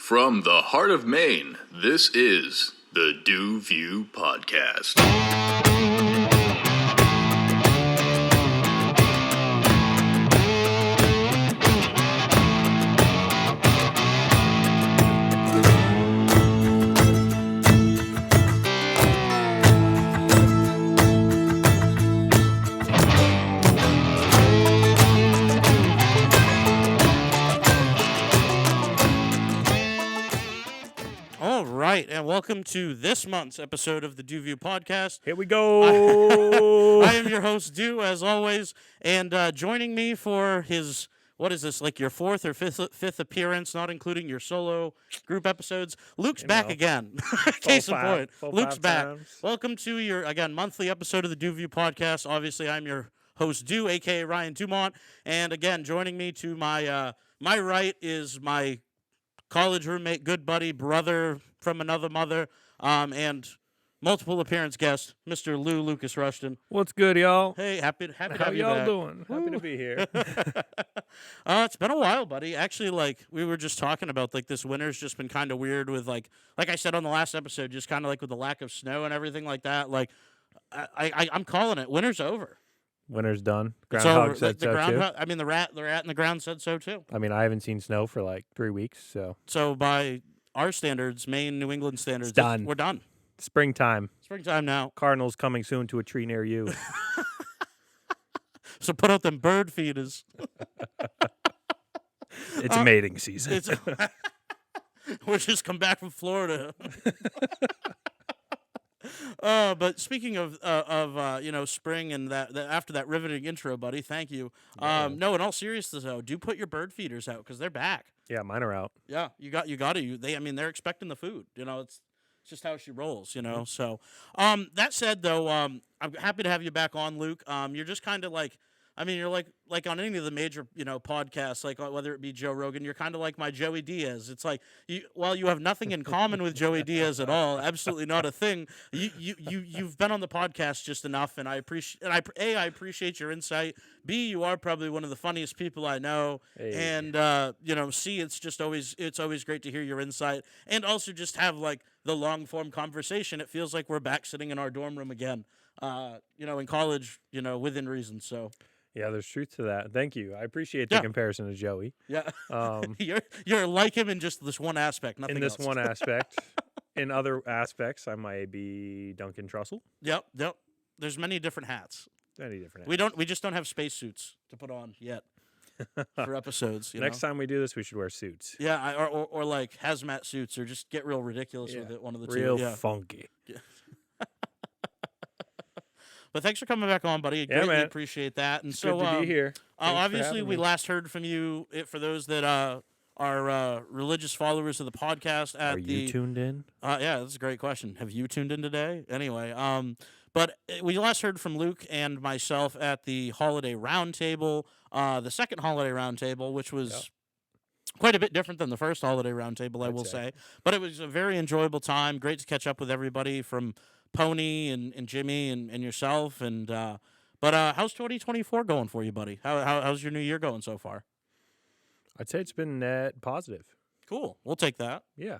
From the heart of Maine, this is the DuView Podcast. And welcome to this month's episode of the DuView Podcast. Here we go. I am your host, Du, as always, and joining me for his, what is this, like your fourth or fifth appearance, not including your solo group episodes, Luke's back again. Case in point, Luke's back. Times. Welcome to your, again, monthly episode of the DuView Podcast. Obviously, I'm your host, Du, a.k.a. Ryan Dumont, and again, joining me to my right is my college roommate, good buddy, brother from another mother, and multiple appearance guest, Mr. Lucas Rushton. What's good, y'all? Hey, happy to have you back. How y'all doing? Happy to be here. It's been a while, buddy. Actually, like, we were just talking about, like, this winter's just been kind of weird with, like I said on the last episode, just kind of like with the lack of snow and everything like that. Like, I'm calling it. Winter's over. Winter's done. Groundhog said so, too. I mean, the rat in the ground said so, too. I mean, I haven't seen snow for, like, 3 weeks, so. So, by our standards, Maine, New England standards, done. We're done. Springtime Now. Cardinals coming soon to a tree near you. So put out them bird feeders. It's mating season. We just come back from Florida. But speaking of spring and that after that riveting intro, buddy, thank you. Yeah. No, in all seriousness though, do put your bird feeders out because they're back. Yeah, mine are out. Yeah, you got to. They're expecting the food. You know, it's just how she rolls. You know. So, that said though, I'm happy to have you back on, Luke. You're just kind of like. I mean, you're like on any of the major, podcasts, like whether it be Joe Rogan, you're kind of like my Joey Diaz. It's like while you have nothing in common with Joey Diaz at all, absolutely not a thing. You've been on the podcast just enough, and I appreciate your insight. B, you are probably one of the funniest people I know, Hey. and C, it's always great to hear your insight, and also just have like the long form conversation. It feels like we're back sitting in our dorm room again, in college, within reason. So. Yeah, there's truth to that. Thank you. I appreciate the comparison to Joey. Yeah. You're like him in just this one aspect, nothing else. In this one aspect. In other aspects, I might be Duncan Trussell. Yep. There's many different hats. Many different hats. We just don't have spacesuits to put on yet for episodes. Next time we do this, we should wear suits. Yeah, or like hazmat suits, or just get real ridiculous with it. One of the real two. Real funky. Yeah. But thanks for coming back on, buddy. Yeah, Greatly appreciate that. And it's so, good to be here. Obviously, we last heard from you. For those that are religious followers of the podcast, are you tuned in? Yeah, that's a great question. Have you tuned in today? Anyway, but we last heard from Luke and myself at the holiday roundtable, the second holiday roundtable, which was quite a bit different than the first holiday roundtable, I will say. But it was a very enjoyable time. Great to catch up with everybody from Pony and Jimmy and yourself. And but how's 2024 going for you, buddy? How's your new year going so far? I'd say it's been net positive. Cool. We'll take that. Yeah.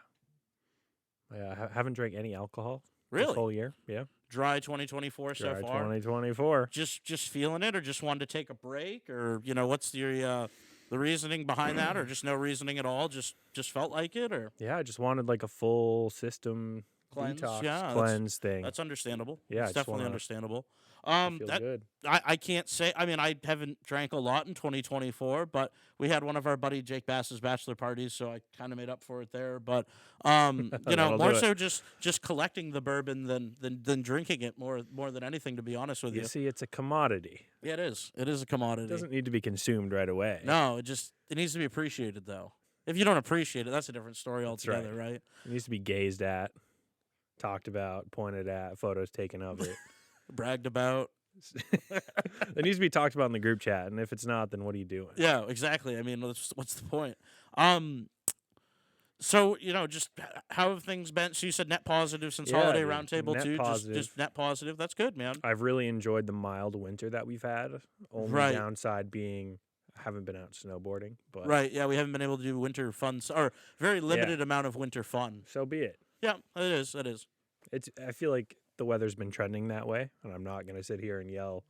I haven't drank any alcohol this whole year. Yeah. Dry 2024 so far. 2024. Just feeling it, or just wanted to take a break, or what's your the reasoning behind that, or just no reasoning at all? Just felt like it, or I just wanted like a full system cleanse, cleanse thing. That's understandable. Yeah, it's definitely understandable. Feel good. I can't say. I mean, I haven't drank a lot in 2024, but we had one of our buddy Jake Bass's bachelor parties, so I kind of made up for it there. But more so just collecting the bourbon than drinking it more than anything, to be honest with you. You see, it's a commodity. Yeah, it is. It is a commodity. It doesn't need to be consumed right away. No, it needs to be appreciated though. If you don't appreciate it, that's a different story altogether, right? It needs to be gazed at, talked about, pointed at, photos taken of it. Bragged about. It needs to be talked about in the group chat, and if it's not, then what are you doing? Yeah, exactly. I mean, what's the point? So just how have things been? So you said net positive since holiday roundtable too. Just net positive. That's good, man. I've really enjoyed the mild winter that we've had. Only downside being haven't been out snowboarding, but Right. Yeah, we haven't been able to do winter fun or very limited amount of winter fun. so be it. Yeah, it is. It is. I feel like the weather's been trending that way, and I'm not going to sit here and yell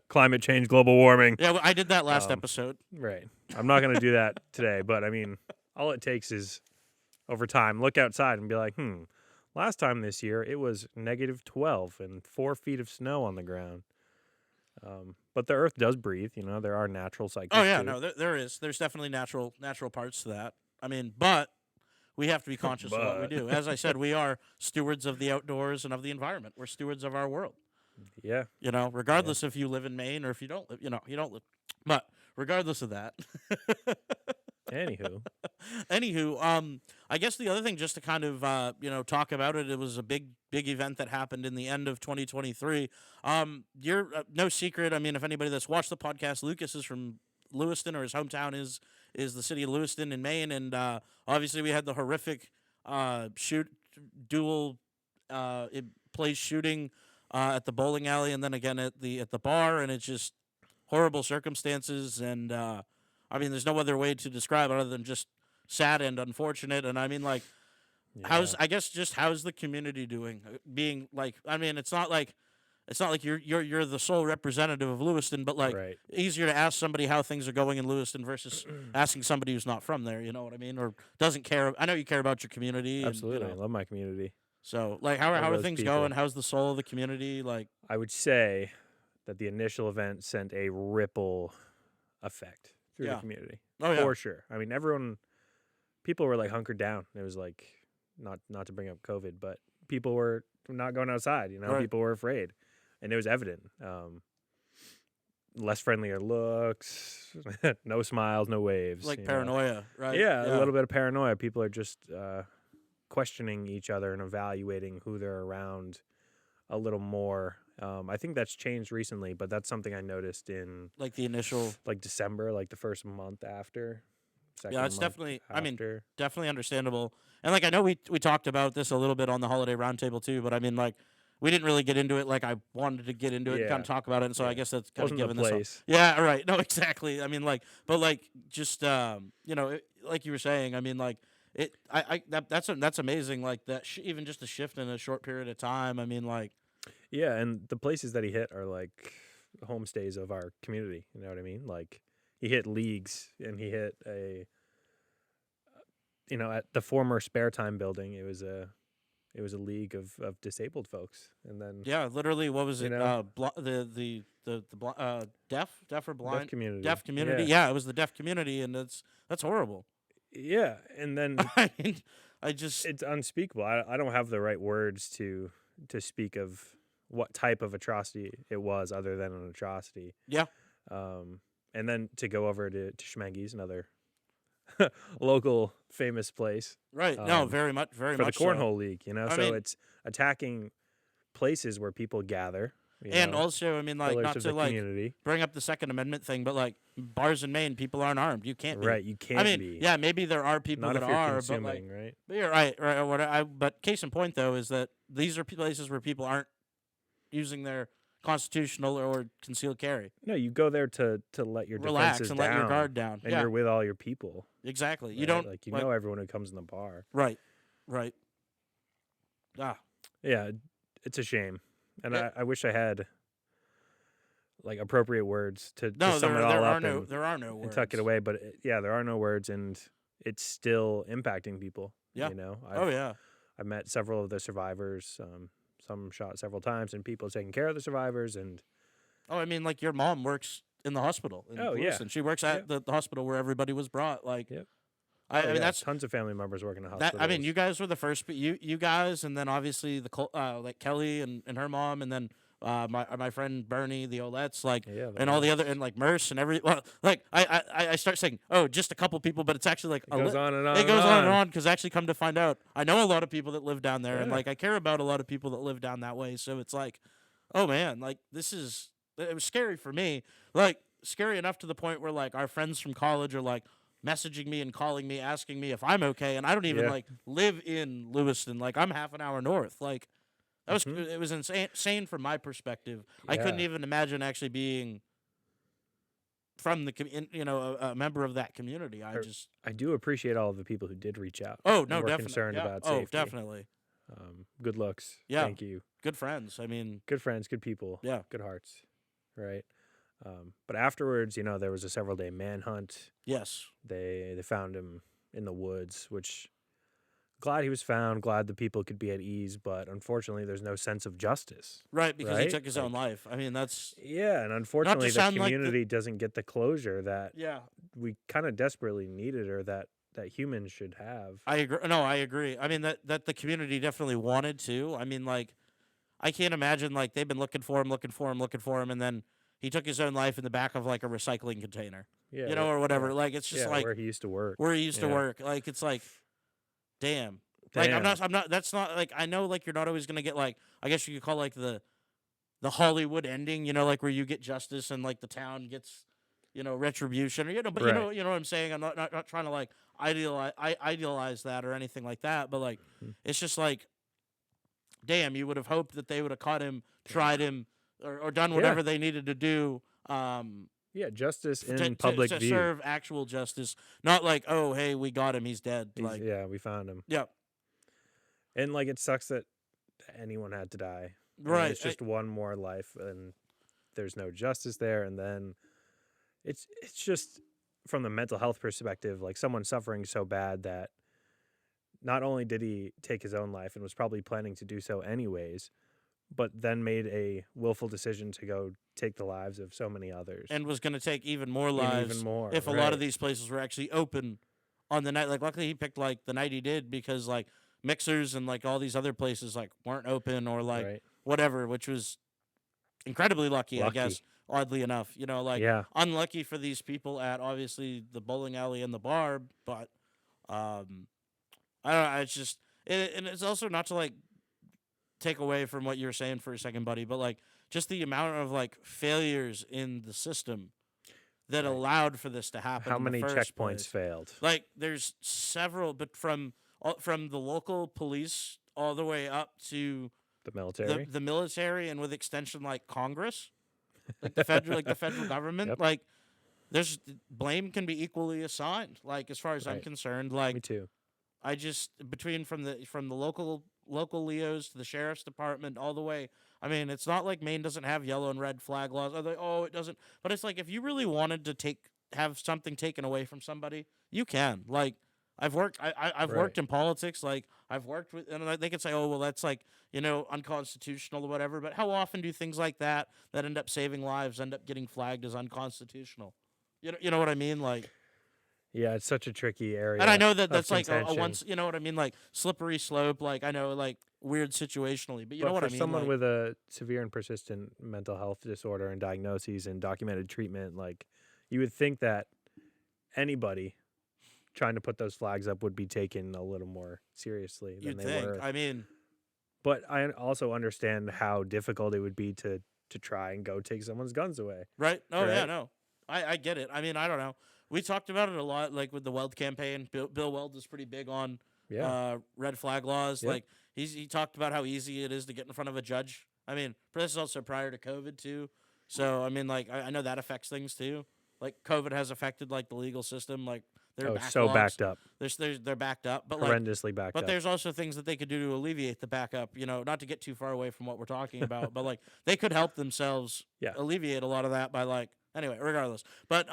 climate change, global warming. Yeah, I did that last episode. Right. I'm not going to do that today, but I mean, all it takes is over time, look outside and be like, last time this year it was -12 and 4 feet of snow on the ground. But the earth does breathe, there are natural cycles. Oh yeah, to no, it. there is. There's definitely natural parts to that. I mean, but we have to be conscious of what we do. As I said, we are stewards of the outdoors and of the environment. We're stewards of our world. Yeah. Regardless if you live in Maine or if you don't live, you don't live. But regardless of that. Anywho, I guess the other thing, just to kind of talk about it, it was a big event that happened in the end of 2023. You're no secret. I mean, if anybody that's watched the podcast, Lucas is from Lewiston, or his hometown is the city of Lewiston in Maine, and obviously we had the horrific place shooting at the bowling alley, and then again at the bar, and it's just horrible circumstances, and I mean, there's no other way to describe it other than just sad and unfortunate. And I mean, like, how's the community doing? Being like, I mean, it's not like you're the sole representative of Lewiston, but like, right. easier to ask somebody how things are going in Lewiston versus asking somebody who's not from there. You know what I mean? Or doesn't care. I know you care about your community. Absolutely, And, I love my community. So, like, how are things going? How's the soul of the community? Like, I would say that the initial event sent a ripple effect through the community. Oh yeah, for sure. I mean, people were like hunkered down. It was like not to bring up COVID, but people were not going outside. Right. People were afraid, and it was evident. Less friendlier looks, no smiles, no waves. like paranoia, right? Yeah, a little bit of paranoia. People are just questioning each other and evaluating who they're around a little more. I think that's changed recently, but that's something I noticed in like the initial, like December, like the first month after. Yeah, it's definitely. After. I mean, definitely understandable. And like, I know we talked about this a little bit on the holiday roundtable too, but I mean, like, we didn't really get into it like I wanted to get into it and kind of talk about it. And so I guess that's kind of given this. Yeah, right. No, exactly. I mean, like, but like, just like you were saying. I mean, like, that's amazing. Like that, even just a shift in a short period of time. I mean, like. Yeah, and the places that he hit are like homestays of our community. You know what I mean? Like, he hit leagues, and he hit at the former Spare Time building. It was a league of disabled folks, and then literally, what was it? The deaf or blind deaf community. Deaf community. Yeah, it was the deaf community, and that's horrible. Yeah, and then I mean, it's unspeakable. I don't have the right words to speak of what type of atrocity it was, other than an atrocity. Yeah. And then to go over to Schmeggy's, another local famous place. Right. No, very much for the cornhole league. I so mean, it's attacking places where people gather. And also, I mean, like, not to like community. Bring up the Second Amendment thing, but like bars in Maine, people aren't armed. You can't be. Right. You can't. I mean, be. yeah, maybe there are people not that if you're are, consuming, but like, right? But you're right. But case in point, though, is that these are places where people aren't using their constitutional or concealed carry. No, you go there to let your relax defenses and down, let your guard down, and you're with all your people. Exactly. Right? You don't like know everyone who comes in the bar. Right. Right. Ah. Yeah, it's a shame, and I wish I had like appropriate words to sum it all up. There are no words. And tuck it away, but there are no words, and it's still impacting people. Yeah. I've met several of the survivors. Some shot several times, and people taking care of the survivors. And I mean, like, your mom works in the hospital. Lewiston. She works at the hospital where everybody was brought. Like, I mean, that's tons of family members working in hospitals. I mean, you guys were the first. You guys, and then obviously like Kelly and her mom, and then my friend Bernie, the Olettes, like, and all the other, and like Merce and like I start saying, oh, just a couple people, but it's actually like it goes on and on. It goes on and on, because actually, come to find out, I know a lot of people that live down there, and like I care about a lot of people that live down that way. So it's like, oh man, like it was scary for me, like scary enough to the point where like our friends from college are like messaging me and calling me, asking me if I'm okay, and I don't even like live in Lewiston. Like, I'm half an hour north. Like, that was it was insane from my perspective. I couldn't even imagine actually being from a member of that community. I do appreciate all of the people who did reach out. Oh, and no, were definitely. concerned Yeah. about Oh, safety. definitely. Good looks. Yeah. Thank you. Good friends. I mean, Good friends, good people. Yeah. Good hearts. Right. But afterwards, there was a several-day manhunt. yes. They found him in the woods, which glad he was found, glad the people could be at ease, but unfortunately there's no sense of justice. Right, because he Right? took his own life. I mean, that's Yeah, and unfortunately the sound like the- community doesn't get the closure that yeah. we kind of desperately needed, or that humans should have. I agree. No, I agree. I mean that the community definitely wanted to. I mean, like, I can't imagine like they've been looking for him, and then he took his own life in the back of like a recycling container, Yeah, or whatever. yeah. Like it's just like where he used to work. where he used to Yeah. work. Like it's like, damn. Like I'm Damn. not. That's not like I know. Like you're not always gonna get like I guess you could call like the Hollywood ending. Like where you get justice and like the town gets retribution. Or, but Right. you know what I'm saying. I'm not trying to like idealize that or anything like that. But like it's just like, damn, you would have hoped that they would have caught him, tried him, or done whatever they needed to do. Yeah, justice in to public view. serve actual justice, not like, oh, hey, we got him, he's dead. Like, Yeah, we found him. yeah, And like it sucks that anyone had to die. right. It's just one more life, and there's no justice there. And then it's just from the mental health perspective, like someone suffering so bad that not only did he take his own life and was probably planning to do so anyways, but then made a willful decision to go take the lives of so many others. And was going to take even more And lives even more, if a lot right. of these places were actually open on the night. Like, luckily he picked like the night he did, because like mixers and like all these other places like weren't open or like Right. whatever, which was incredibly lucky, I Lucky. guess. Oddly enough, like Yeah. unlucky for these people at obviously the bowling alley and the bar, but I don't know. It's just and it's also not to like take away from what you were saying for a second, buddy, but like just the amount of like failures in the system that Right. allowed for this to happen. How in many the first checkpoints place. failed? Like there's several, but from the local police all the way up to The military? the military, and with extension like Congress, like the federal government, Yep. like there's blame can be equally assigned. Like as far as I'm Right. concerned, Me like too. I just between from the local Leos to the sheriff's department all the way. I mean, it's not like Maine doesn't have yellow and red flag laws. Are they, it doesn't. But it's like if you really wanted to have something taken away from somebody, you can. Like I've worked I've Right. worked in politics. Like I've worked with, and they can say, oh well, that's like unconstitutional or whatever. But how often do things like that end up saving lives end up getting flagged as unconstitutional? You know what I mean? Like. Yeah, it's such a tricky area. And I know of that that's like a contention. once, you know what I mean, like slippery slope. Like I know, like weird situationally, but you know what for I mean. someone like, with a severe and persistent mental health disorder and diagnoses and documented treatment, like you would think that anybody trying to put those flags up would be taken a little more seriously than you'd they think. were. I mean, But I also understand how difficult it would be to try and go take someone's guns away. right? Oh yeah, Right. no, I get it. I mean, I don't know. We talked about it a lot, like with the Weld campaign. Bill Weld is pretty big on Yeah. red flag laws. Yep. Like he talked about how easy it is to get in front of a judge. I mean, but this is also prior to COVID too. So I mean, like I know that affects things too. Like COVID has affected like the legal system. Like they're so backed up. They're backed up, but like. Horrendously backed But up. there's also things that they could do to alleviate the backup, not to get too far away from what we're talking about, but like they could help themselves Yeah. alleviate a lot of that by like anyway, regardless. But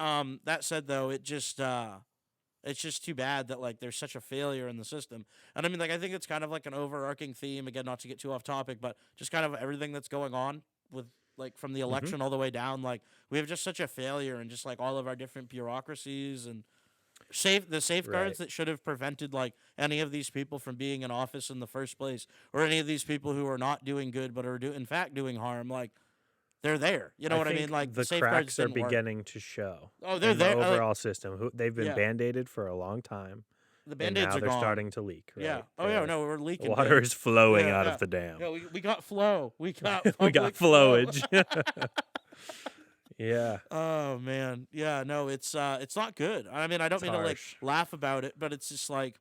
that said though, it's just too bad that like there's such a failure in the system. And I mean like I think it's kind of like an overarching theme, again, not to get too off topic, but just kind of everything that's going on with like from the election all the way down, like we have just such a failure in just like all of our different bureaucracies and the safeguards Right. that should have prevented like any of these people from being in office in the first place, or any of these people who are not doing good but are in fact doing harm. Like they're there. You know what I mean? think Like the safeguards cracks are didn't work. beginning to show. Oh, they're in there. The overall system. They've been Yeah. band-aided for a long time. The And band-aids now are they're gone. starting to leak. Right? Yeah. Oh yeah. No, we're leaking. Water babe. is flowing Yeah, out yeah. of the dam. Yeah, we got flow. We got We got public flow. flowage. Yeah. Oh man, yeah, no, it's not good. I mean, I don't It's mean to like harsh. laugh about it, but it's just like,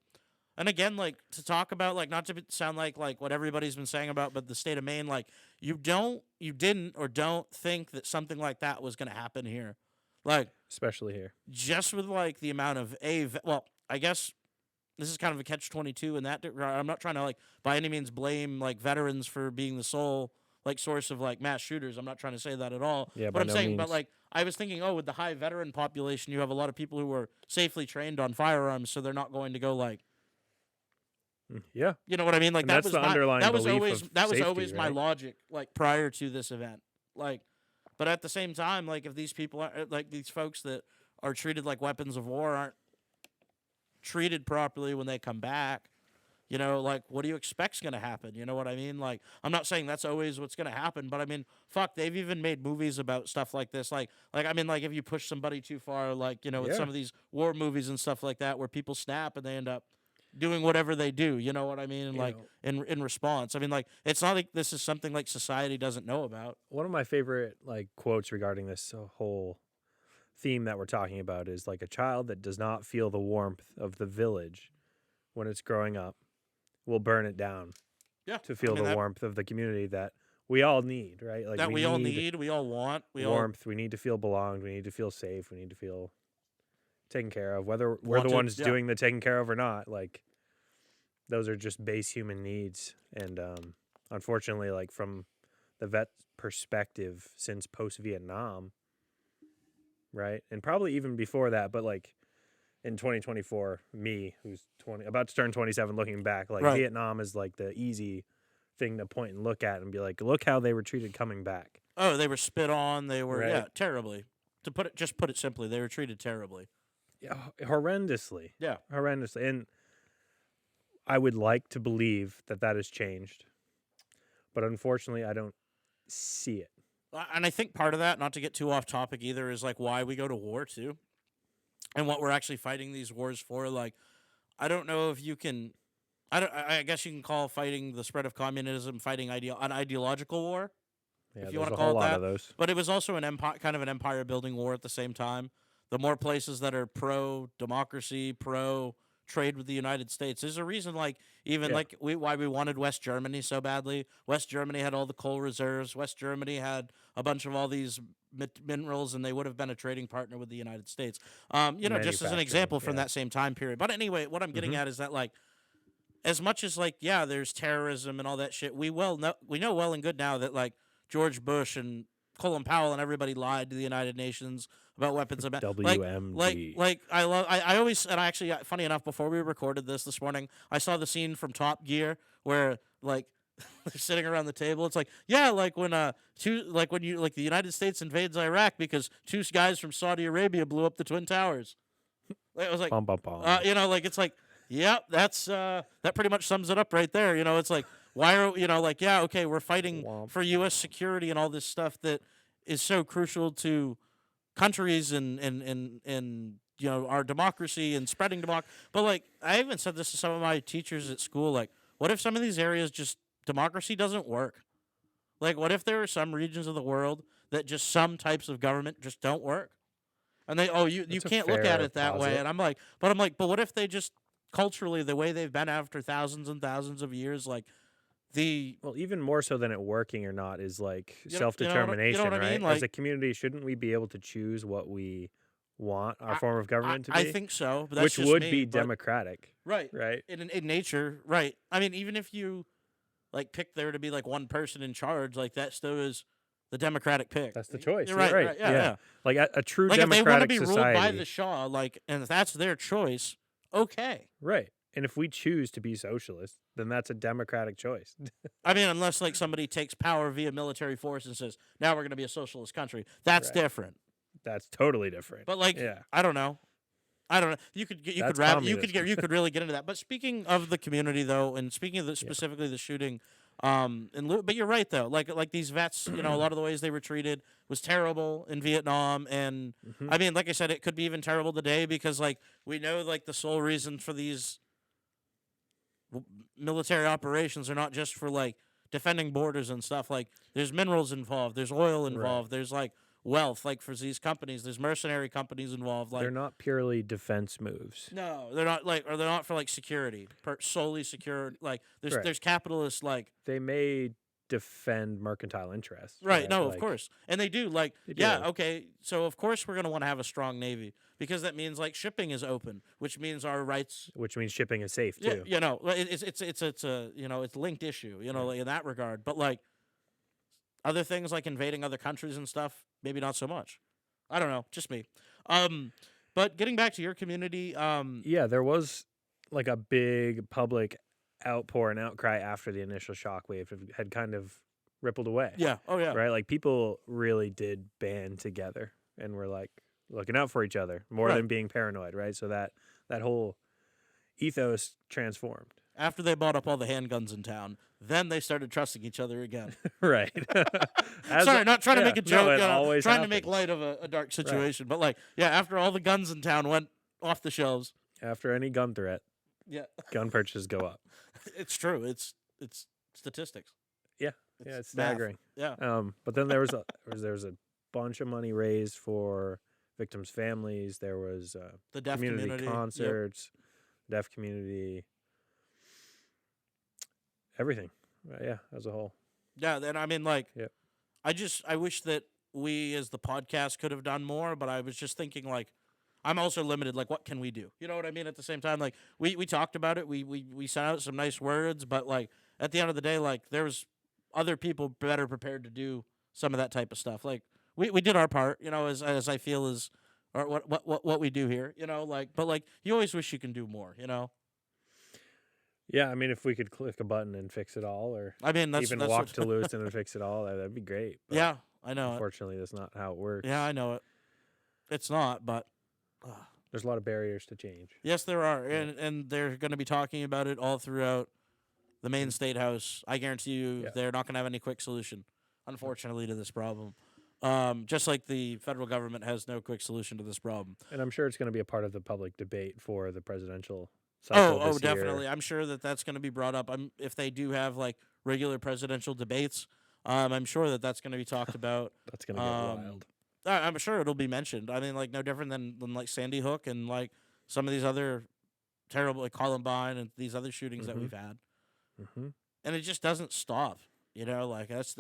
and again, like to talk about like not to sound like what everybody's been saying about, but the state of Maine, like you didn't or don't think that something like that was going to happen here. Like, especially here. just with like the amount of well, I guess this is kind of a catch-22 in that regard. I'm not trying to like by any means blame like veterans for being the sole like source of like mass shooters. I'm not trying to say that at all. Yeah, but by I'm no saying, means. but like I was thinking, with the high veteran population, you have a lot of people who are safely trained on firearms, so they're not going to go like, Yeah. you know what I mean? Like And that that's was the my underlying that was belief always of that was safety, always my right? logic like prior to this event. Like, but at the same time, like if these people are like these folks that are treated like weapons of war aren't treated properly when they come back, you know, like what do you expect's going to happen? You know what I mean? Like I'm not saying that's always what's going to happen, but I mean, fuck, they've even made movies about stuff like this. Like I mean, like if you push somebody too far, like, you know, with Yeah. some of these war movies and stuff like that where people snap and they end up doing whatever they do, you know what I mean? And You like know. in response. I mean, like it's not like this is something like society doesn't know about. One of my favorite like quotes regarding this whole theme that we're talking about is like a child that does not feel the warmth of the village when it's growing up will burn it down Yeah. to feel the warmth of the community that we all need, right? Like that we all need, we all want, warmth. We need to feel belonged. We need to feel safe. We need to feel taken care of. Whether we're Wanted, the ones yeah. doing the taking care of or not, like those are just base human needs. And unfortunately, like from the vet perspective, since post Vietnam, right, and probably even before that, but like in 2024, me who's 20, about to turn 27, looking back, like Right. Vietnam is like the easy thing to point and look at and be like, look how they were treated coming back. Oh, they were spit on. They were Right. terribly. To put it simply, they were treated terribly. Yeah, horrendously. Yeah. Horrendously. And I would like to believe that that has changed, but unfortunately, I don't see it. And I think part of that, not to get too off topic either, is like why we go to war too, and what we're actually fighting these wars for. Like, I don't know if you can. I guess you can call fighting the spread of communism fighting an ideological war. Yeah, If you there's wanna a call whole it lot that. of those. But it was also an empire, kind of an empire building war at the same time. The more places that are pro democracy, pro trade with the United States, there's a reason. Like even Yeah. like why we wanted West Germany so badly. West Germany had all the coal reserves. West Germany had a bunch of all these minerals, and they would have been a trading partner with the United States. You know, just as an Manufacturing, example from yeah. that same time period. But anyway, what I'm getting at is that like, as much as like, yeah, there's terrorism and all that shit, we know well and good now that like George Bush and Colin Powell and everybody lied to the United Nations about weapons of mass. WMD. I always, and I actually, funny enough, before we recorded this morning, I saw the scene from Top Gear where like they're sitting around the table. It's like, yeah, like when the United States invades Iraq because two guys from Saudi Arabia blew up the Twin Towers. It was like, Bum, bum, bum. you know, like it's like, yep, that's that pretty much sums it up right there. You know, it's like, why are like, yeah, okay, we're fighting Womp. for U.S. security and all this stuff that is so crucial to countries and you know our democracy and spreading democracy. But like, I even said this to some of my teachers at school. Like, what if some of these areas just democracy doesn't work? Like, what if there are some regions of the world that just some types of government just don't work? And you That's a can't look at fair it that way. posit. And I'm like, but what if they just culturally, the way they've been after thousands and thousands of years, like Well, even more so than it working or not is like You know- self-determination, you know what I right? mean? As Like- a community, shouldn't we be able to choose what we want our I- form of government to be? I think so, but that's which just would me, be but- democratic, right? right? In nature, right? I mean, even if you like pick there to be like one person in charge, like that still is the democratic pick. That's the choice. You're You're right. Yeah. Like a true Like if they want to democratic be society, ruled by the Shah, like, and if that's their choice, okay. right? And if we choose to be socialist, then that's a democratic choice. I mean, unless like somebody takes power via military force and says, "Now we're going to be a socialist country," that's Right. different. That's totally different. But like, yeah, I don't know. You could That's you could really get into that. But speaking of the community though, and speaking of specifically the shooting, but you're right though. Like these vets, you know, a lot of the ways they were treated was terrible in Vietnam, and Mhm. I mean, like I said, it could be even terrible today because like we know like the sole reason for these military operations are not just for like defending borders and stuff. Like there's minerals involved, there's oil involved, there's like wealth, like for these companies, there's mercenary companies involved. Like they're not purely defense moves. no, they're not like, or they're not for like security, solely secure. Like Right. there's capitalists like They may defend mercantile interests. Right. No, of Like, course. And they do. Like, They yeah, do. okay. So, of course, we're going to want to have a strong Navy because that means, like, shipping is open, which means our rights. which means shipping is safe Yeah, too. you know, it's a, you know, it's a linked issue, you know, like, in that regard. But, like, other things like invading other countries and stuff, maybe not so much. I don't know. Just me. But getting back to your community, Yeah, there was like a big public outpour and outcry after the initial shockwave had kind of rippled away. yeah. Oh, yeah. Right? Like people really did band together and were like looking out for each other more Right. than being paranoid, right? So that whole ethos transformed. After they bought up all the handguns in town, then they started trusting each other again. Right. Sorry, not trying to make a joke. No, it you know, always trying to make happens. light of a dark situation. But, like, yeah, after all the guns in town went off the shelves, After any gun threat, yeah, gun purchases go up. it's true. It's statistics. Yeah, it's math. staggering. Yeah. But then there was a bunch of money raised for victims' families. There was The deaf community community. Yep. concerts, deaf community, everything. Yeah, as a whole. Yeah, and I mean, like, Yep. I wish that we as the podcast could have done more, but I was just thinking, like, I'm also limited. Like, what can we do? You know what I mean? At the same time, like, we talked about it. We sent out some nice words, but, like, at the end of the day, like, there was other people better prepared to do some of that type of stuff. Like, we did our part, you know, as I feel is, or what we do here, you know, like, but, like, you always wish you can do more, you know. Yeah, I mean, if we could click a button and fix it all, or I mean, that's even that's walk what- to Lewiston and fix it all, that'd be great. But Yeah, I know it. unfortunately, that's not how it works. Yeah, I know it. It's not, but There's a lot of barriers to change. yes, there are, and they're going to be talking about it all throughout the Maine State House. I guarantee you, Yeah. they're not going to have any quick solution, unfortunately, to this problem. Just like the federal government has no quick solution to this problem. And I'm sure it's going to be a part of the public debate for the presidential cycle Oh, this year. definitely. I'm sure that that's going to be brought up. If they do have like regular presidential debates, I'm sure that that's going to be talked about. That's going to get wild. I'm sure it'll be mentioned. I mean, like, no different than like Sandy Hook and like some of these other terrible, like Columbine and these other shootings that Mhm. we've had. Mm-hmm. And it just doesn't stop. You know, like that's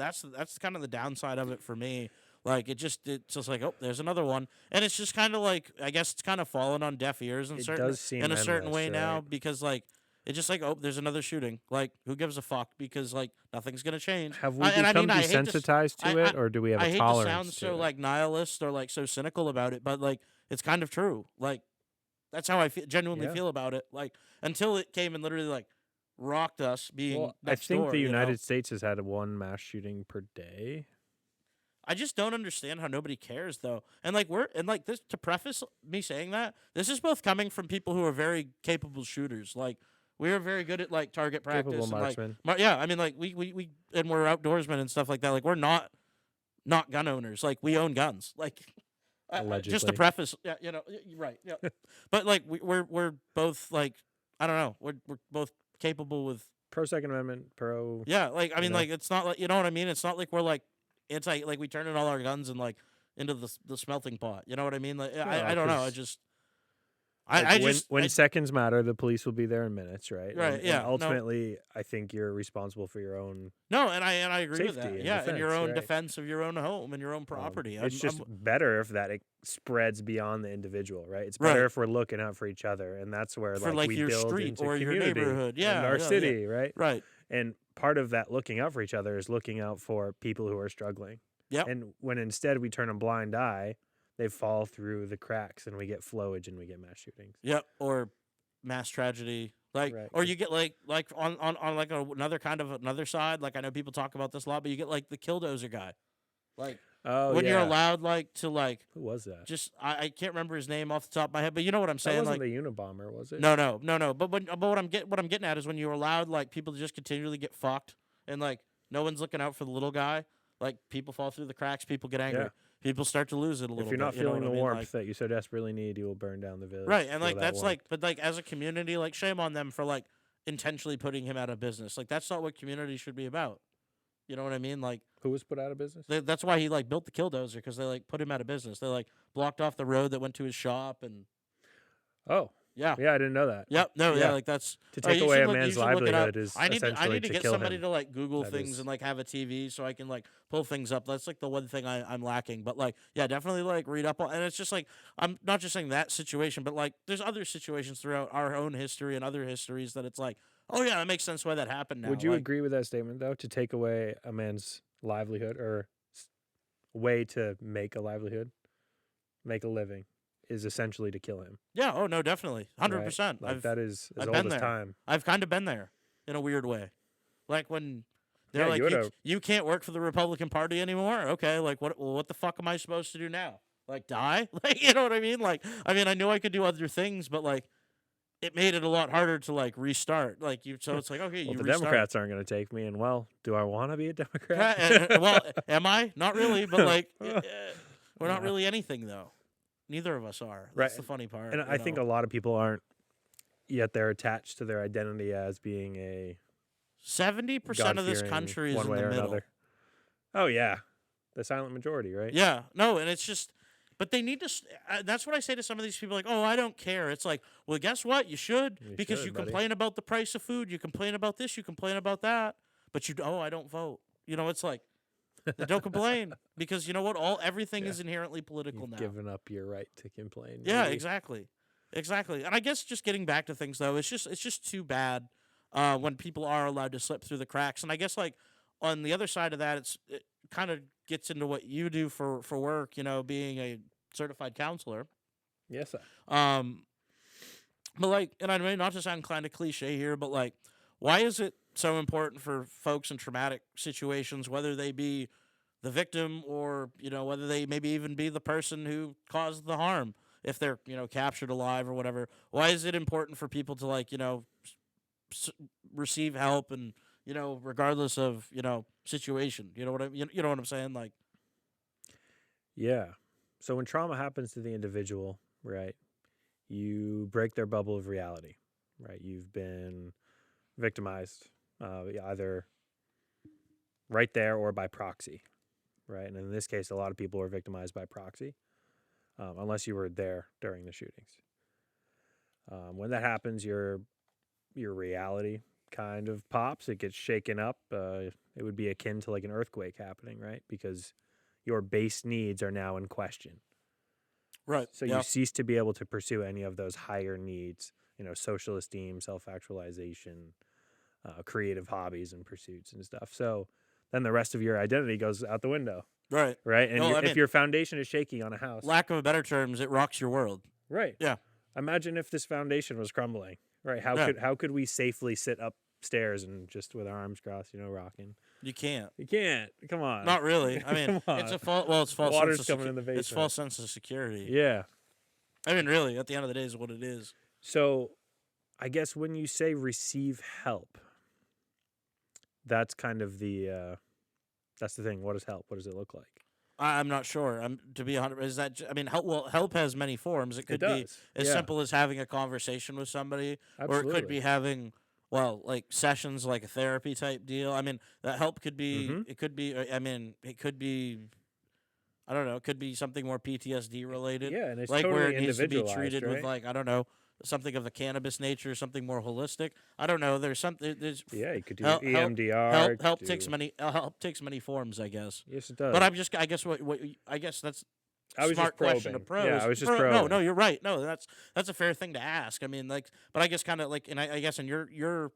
kind of the downside of it for me. Like it's just like, oh, there's another one, and it's just kind of like, I guess it's kind of fallen on deaf ears in It certain does seem in a certain endless, way now, right? because like it's just like, oh, there's another shooting. Like, who gives a fuck? Because like nothing's gonna change. Have we And I become mean, I hate to s- desensitized to I- it, or do we have I a hate to tolerance sound so it? like nihilist or like so cynical about it, but like it's kind of true. Like that's how I genuinely Yeah. feel about it. Like until it came and literally like rocked us being Well, I next think door, the you know? United States has had one mass shooting per day. I just don't understand how nobody cares though. And like this, to preface me saying that, this is both coming from people who are very capable shooters. Like we are very good at like target practice Capable and like marksman. yeah, I mean like we and we're outdoorsmen and stuff like that. Like we're not gun owners. Like we own guns. Like just to Allegedly. preface, yeah, you know, right, yeah. But like we're both like, I don't know, we're both capable with, Pro Second Amendment, pro. yeah, like I mean know? like it's not like, you know what I mean? It's not like we're like anti, like we turn in all our guns and like into the smelting pot. You know what I mean? Like I don't know. I 'cause, just like, I when just when I- seconds matter, the police will be there in minutes, right? Right, And yeah, no. ultimately, I think you're responsible for your own. no, and I agree with Safety that. and Yeah, and your defense, own right. defense of your own home and your own property. It's just better if that spreads beyond the individual, right? It's Right. better if we're looking out for each other, and that's where For, like, we your build street into or your community neighborhood. and Yeah, our yeah, city, right? right. And part of that looking out for each other is looking out for people who are struggling. Yep. And when instead we turn a blind eye, they fall through the cracks, and we get flowage and we get mass shootings. Yep. Or mass tragedy. Like, Right. or you get like on like another kind of another side. Like I know people talk about this a lot, but you get like the killdozer guy. Like Oh, when yeah. you're allowed like to like Who was that? just I can't remember his name off the top of my head, but you know what I'm That saying. wasn't Like the Unabomber, was it? no. But what I'm getting at is when you're allowed like people to just continually get fucked and like no one's looking out for the little guy. Like people fall through the cracks, people get angry, Yeah. people start to lose it a little. If you're not bit, you know feeling what the I mean? warmth Like, that you so desperately need, you will burn down the village. right, and Feel like that that's warmth. like, but like as a community, like shame on them for like intentionally putting him out of business. Like that's not what community should be about. You know what I mean? Like Who was put out of business? that's why he like built the killdozer because they like put him out of business. They like blocked off the road that went to his shop and Oh, Yeah. Yeah, I didn't know that. Yep. No. Yeah. Yeah. Like that's To oh, take you away should a look- you man's should look it up. livelihood is I need essentially to to get kill somebody him. to like Google That things is- and like have a TV so I can like pull things up. That's like the one thing I'm lacking. But like, yeah, definitely like read up on. And it's just like I'm not just saying that situation, but like there's other situations throughout our own history and other histories that it's like, oh yeah, that makes sense why that happened now. Would you like, agree with that statement though? To take away a man's livelihood or way to make a livelihood, make a living, is essentially to kill him. Yeah. Oh no, definitely, 100%. Right? Like that is as I've old been as there. time. I've kind of been there in a weird way. Like when they're Yeah, like, you you can't work for the Republican Party anymore. Okay, like what the fuck am I supposed to do now? Like die? Like you know what I mean? Like I mean I knew I could do other things, but like it made it a lot harder to like restart. Like you, so it's like okay, Well, you the restart. Democrats aren't going to take me, and well, do I want to be a Yeah, Democrat? well, am I? Not really, but like we're not Yeah. really anything though. Neither of us are. That's Right. the funny part. And you I think know? a lot of people aren't. Yet they're attached to their identity as being a 70% of this God-fearing country is one in way the or middle. another. Oh yeah, the silent majority, right? Yeah, no, and it's just, but they need to. That's what I say to some of these people, like, oh, I don't care. It's like, well, guess what? You should, You because should, you buddy. complain about the price of food, you complain about this, you complain about that, but I don't vote. You know, it's like, then don't complain because you know what? Everything Yeah. is inherently political You've now. given up your right to complain. Yeah, maybe. exactly. And I guess just getting back to things though, it's just too bad when people are allowed to slip through the cracks. And I guess like on the other side of that, it kind of gets into what you do for work. You know, being a certified counselor. Yes, sir. But like, and I mean not to sound kind of cliche here, but like, why is it so important for folks in traumatic situations, whether they be the victim or you know whether they maybe even be the person who caused the harm? If they're captured alive or whatever, why is it important for people to like receive help and regardless of situation? You know what you know what I'm saying? Like, Yeah. So when trauma happens to the individual, right, you break their bubble of reality, right? You've been victimized, either right there or by proxy, right? And in this case, a lot of people are victimized by proxy. Unless you were there during the shootings. When that happens, your reality kind of pops. It gets shaken up. It would be akin to like an earthquake happening, right? Because your base needs are now in question. right? So you cease to be able to pursue any of those higher needs, social esteem, self-actualization, creative hobbies and pursuits and stuff. So then the rest of your identity goes out the window. Right. Right. And No, I if mean- your foundation is shaky on a house. Lack of a better terms, it rocks your world. Right. Yeah. Imagine if this foundation was crumbling. Right. How could we safely sit upstairs and just with our arms crossed, rocking? You can't. You can't. Come on. Not really. I mean, Come it's on. a false. Well, it's false. Water's sense of coming in the It's basement. false sense of security. Yeah. I mean, really, at the end of the day, is what it is. So, I guess when you say receive help, that's kind of that's the thing. What is help? What does it look like? I'm not sure. To be 100. Is that? I mean, help. Well, help has many forms. It could be does. as Yeah. simple as having a conversation with somebody, Absolutely. or it could be having, like sessions, like a therapy type deal. I mean, that help could be. Mhm. It could be. I mean, it could be. I don't know. It could be something more PTSD related. Yeah, and it's like totally where it needs to be individualized, treated with right? like I don't know something of the cannabis nature, something more holistic. I don't know. There's something. There's Yeah, you could do help- EMDR. help do- takes many forms, I guess. Yes, it does. But I guess I guess that's I was smart just question to probing. Yeah, pros. I was just No, probing. no, you're right. No, that's a fair thing to ask. I mean, like, but I guess kind of like, and I guess, and you're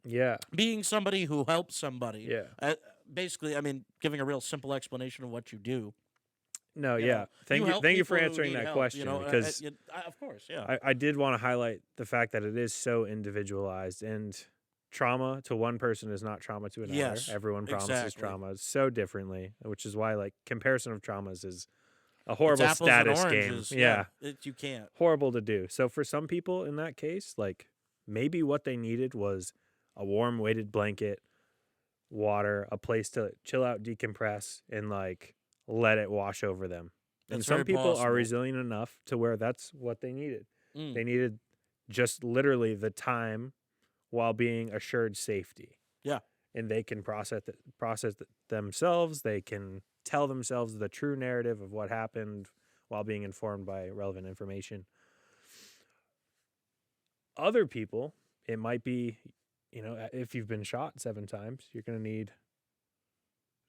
Yeah, being somebody who helps somebody. yeah. Basically, I mean, giving a real simple explanation of what you do. No, You yeah. know, Thank you help for people who answering need that help, question because of course, yeah. I did want to highlight the fact that it is so individualized and trauma to one person is not trauma to another. Yes, Everyone processes exactly. trauma so differently, which is why like comparison of traumas is a horrible It's apples and status game. oranges. Yeah. You can't. Horrible to do. So for some people in that case, like maybe what they needed was a warm weighted blanket, water, a place to chill out, decompress, and like let it wash over them. And That's some very people are possible. resilient enough to where that's what they needed. Mm. They needed just literally the time while being assured safety. Yeah. And they can process it themselves. They can tell themselves the true narrative of what happened while being informed by relevant information. other people, it might be, if you've been shot 7 times, you're going to need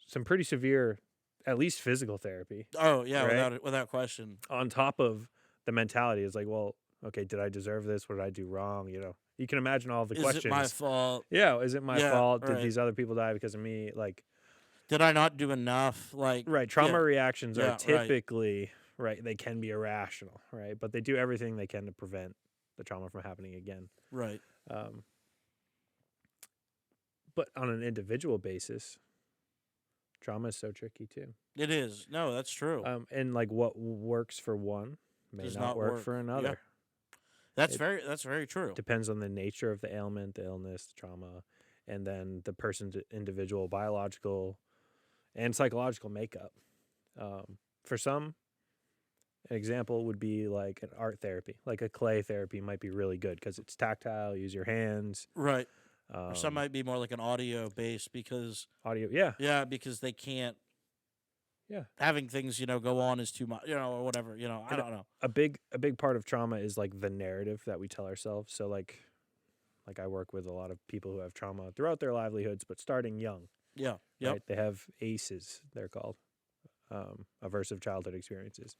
some pretty severe, at least physical therapy. Oh yeah, right? without question. On top of the mentality is like, well, okay, did I deserve this? What did I do wrong? You can imagine all the questions. Is it my fault? Yeah, is it my fault? Did right. these other people die because of me? Like, did I not do enough? Like, right, trauma reactions are right. typically right. They can be irrational, right? But they do everything they can to prevent the trauma from happening again. Right. But on an individual basis, trauma is so tricky too. It is. No, that's true. And like what works for one may Does not work for another. Yeah. That's very true. Depends on the nature of the ailment, the illness, the trauma, and then the person's individual biological and psychological makeup. For some, an example would be like an art therapy, like a clay therapy might be really good because it's tactile, use your hands. Right. Or some might be more like an audio based because audio, yeah. Yeah, because they can't having things, go on is too much, or whatever, I don't know. A big part of trauma is like the narrative that we tell ourselves. So like I work with a lot of people who have trauma throughout their livelihoods, but starting young. Yeah. Yep. Right? They have ACEs, they're called, aversive childhood experiences.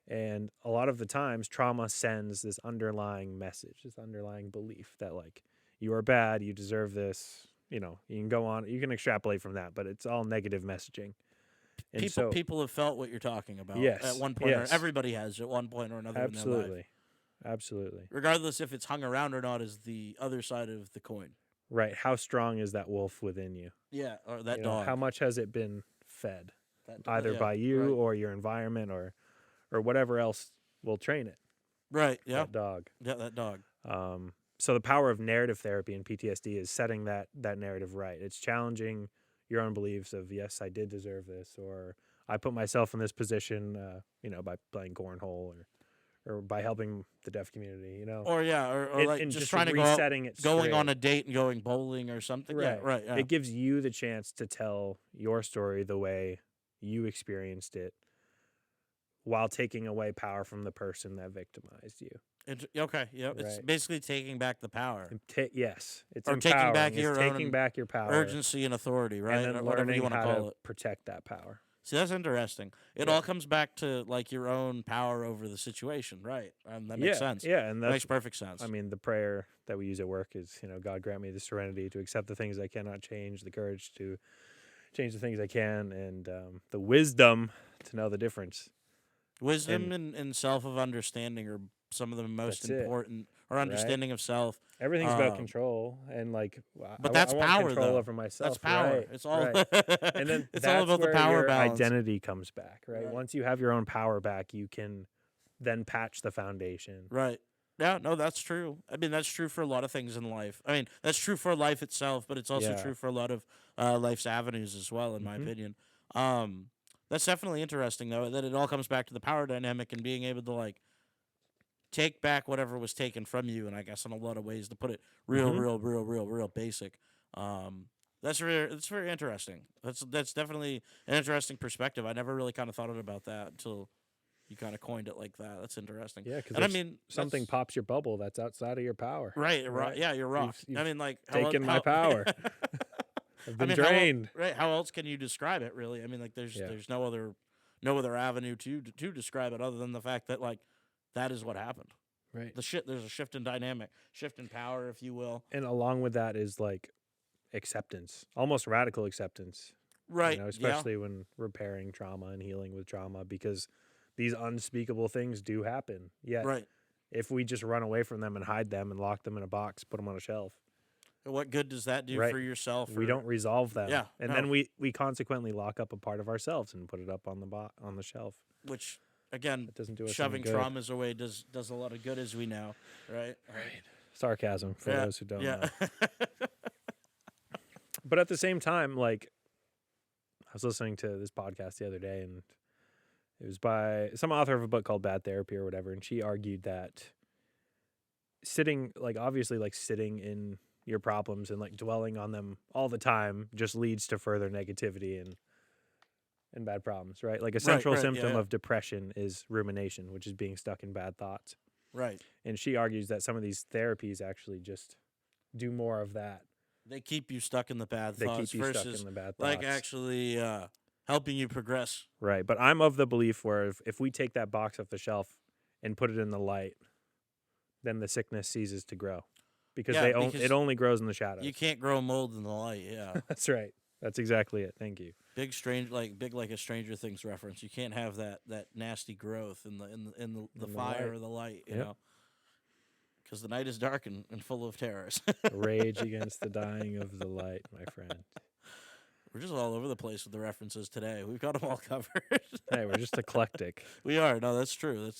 And a lot of the times trauma sends this underlying message, this underlying belief that like, you are bad, you deserve this, you can go on, you can extrapolate from that, but it's all negative messaging. And people have felt what you're talking about. Yes, at one point. yes. Or everybody has at one point or another in their life. Absolutely. Regardless if it's hung around or not is the other side of the coin. Right. How strong is that wolf within you? Yeah, or that dog. How much has it been fed? Either by you or your environment or whatever else will train it. Right, yeah. That dog. Yeah, that dog. So the power of narrative therapy in PTSD is setting that narrative right. It's challenging your own beliefs of, yes, I did deserve this, or I put myself in this position, by playing cornhole or by helping the deaf community, Or like and just trying to going on a date and going bowling or something. Right. Yeah, right. Yeah. It gives you the chance to tell your story the way you experienced it while taking away power from the person that victimized you. Okay, yeah, it's basically taking back the power. Yes, it's or taking back your power, urgency and authority, right? And then whatever you want to call it. Protect that power. See, that's interesting. It all comes back to like your own power over the situation, right? That makes sense. Yeah, and that makes perfect sense. I mean, the prayer that we use at work is, God grant me the serenity to accept the things I cannot change, the courage to change the things I can, and the wisdom to know the difference. Wisdom and self of understanding are some of the most important, or understanding of self. Everything's about control, and like, but that's I want power, control though. over myself. That's power. Right, it's all, and then it's that's all about where the power your balance. Identity comes back, right? Once you have your own power back, you can then patch the foundation. Right. Yeah, no, that's true. I mean, that's true for a lot of things in life. I mean, that's true for life itself, but it's also true for a lot of life's avenues as well, in my opinion. That's definitely interesting, though, that it all comes back to the power dynamic and being able to, like, take back whatever was taken from you, and I guess in a lot of ways, to put it real basic. That's very interesting. That's definitely an interesting perspective. I never really kind of thought about that until you kind of coined it like that. That's interesting. Yeah, because something pops your bubble that's outside of your power. Right. Yeah, you're rock. I mean, like, taken my power. I've been drained. How else can you describe it? Really? I mean, like, there's no other avenue to describe it other than the fact that, like, that is what happened. Right. There's a shift in dynamic, shift in power, if you will. And along with that is like acceptance, almost radical acceptance. Right. Especially when repairing trauma and healing with trauma, because these unspeakable things do happen. Yet, if we just run away from them and hide them and lock them in a box, put them on a shelf. What good does that do for yourself? We don't resolve them. Yeah. And then we consequently lock up a part of ourselves and put it up on the shelf. Which, again, doesn't do us shoving any good. traumas away does a lot of good, as we know. Right. Sarcasm for those who don't know. But at the same time, like, I was listening to this podcast the other day, and it was by some author of a book called Bad Therapy or whatever, and she argued that sitting in your problems and like dwelling on them all the time just leads to further negativity and bad problems, right? Like a central symptom of depression is rumination, which is being stuck in bad thoughts. Right. And she argues that some of these therapies actually just do more of that. They keep you stuck in the bad They thoughts keep you stuck versus in the bad like thoughts. actually helping you progress. Right. But I'm of the belief where if we take that box off the shelf and put it in the light, then the sickness ceases to grow. Because it only grows in the shadows. You can't grow mold in the light, yeah. That's right. That's exactly it. Thank you. Big like a Stranger Things reference. You can't have that nasty growth in the fire light. or the light, you Yep. know. Because the night is dark and full of terrors. Rage against the dying of the light, my friend. We're just all over the place with the references today. We've got them all covered. Hey, we're just eclectic. We are. No, that's true.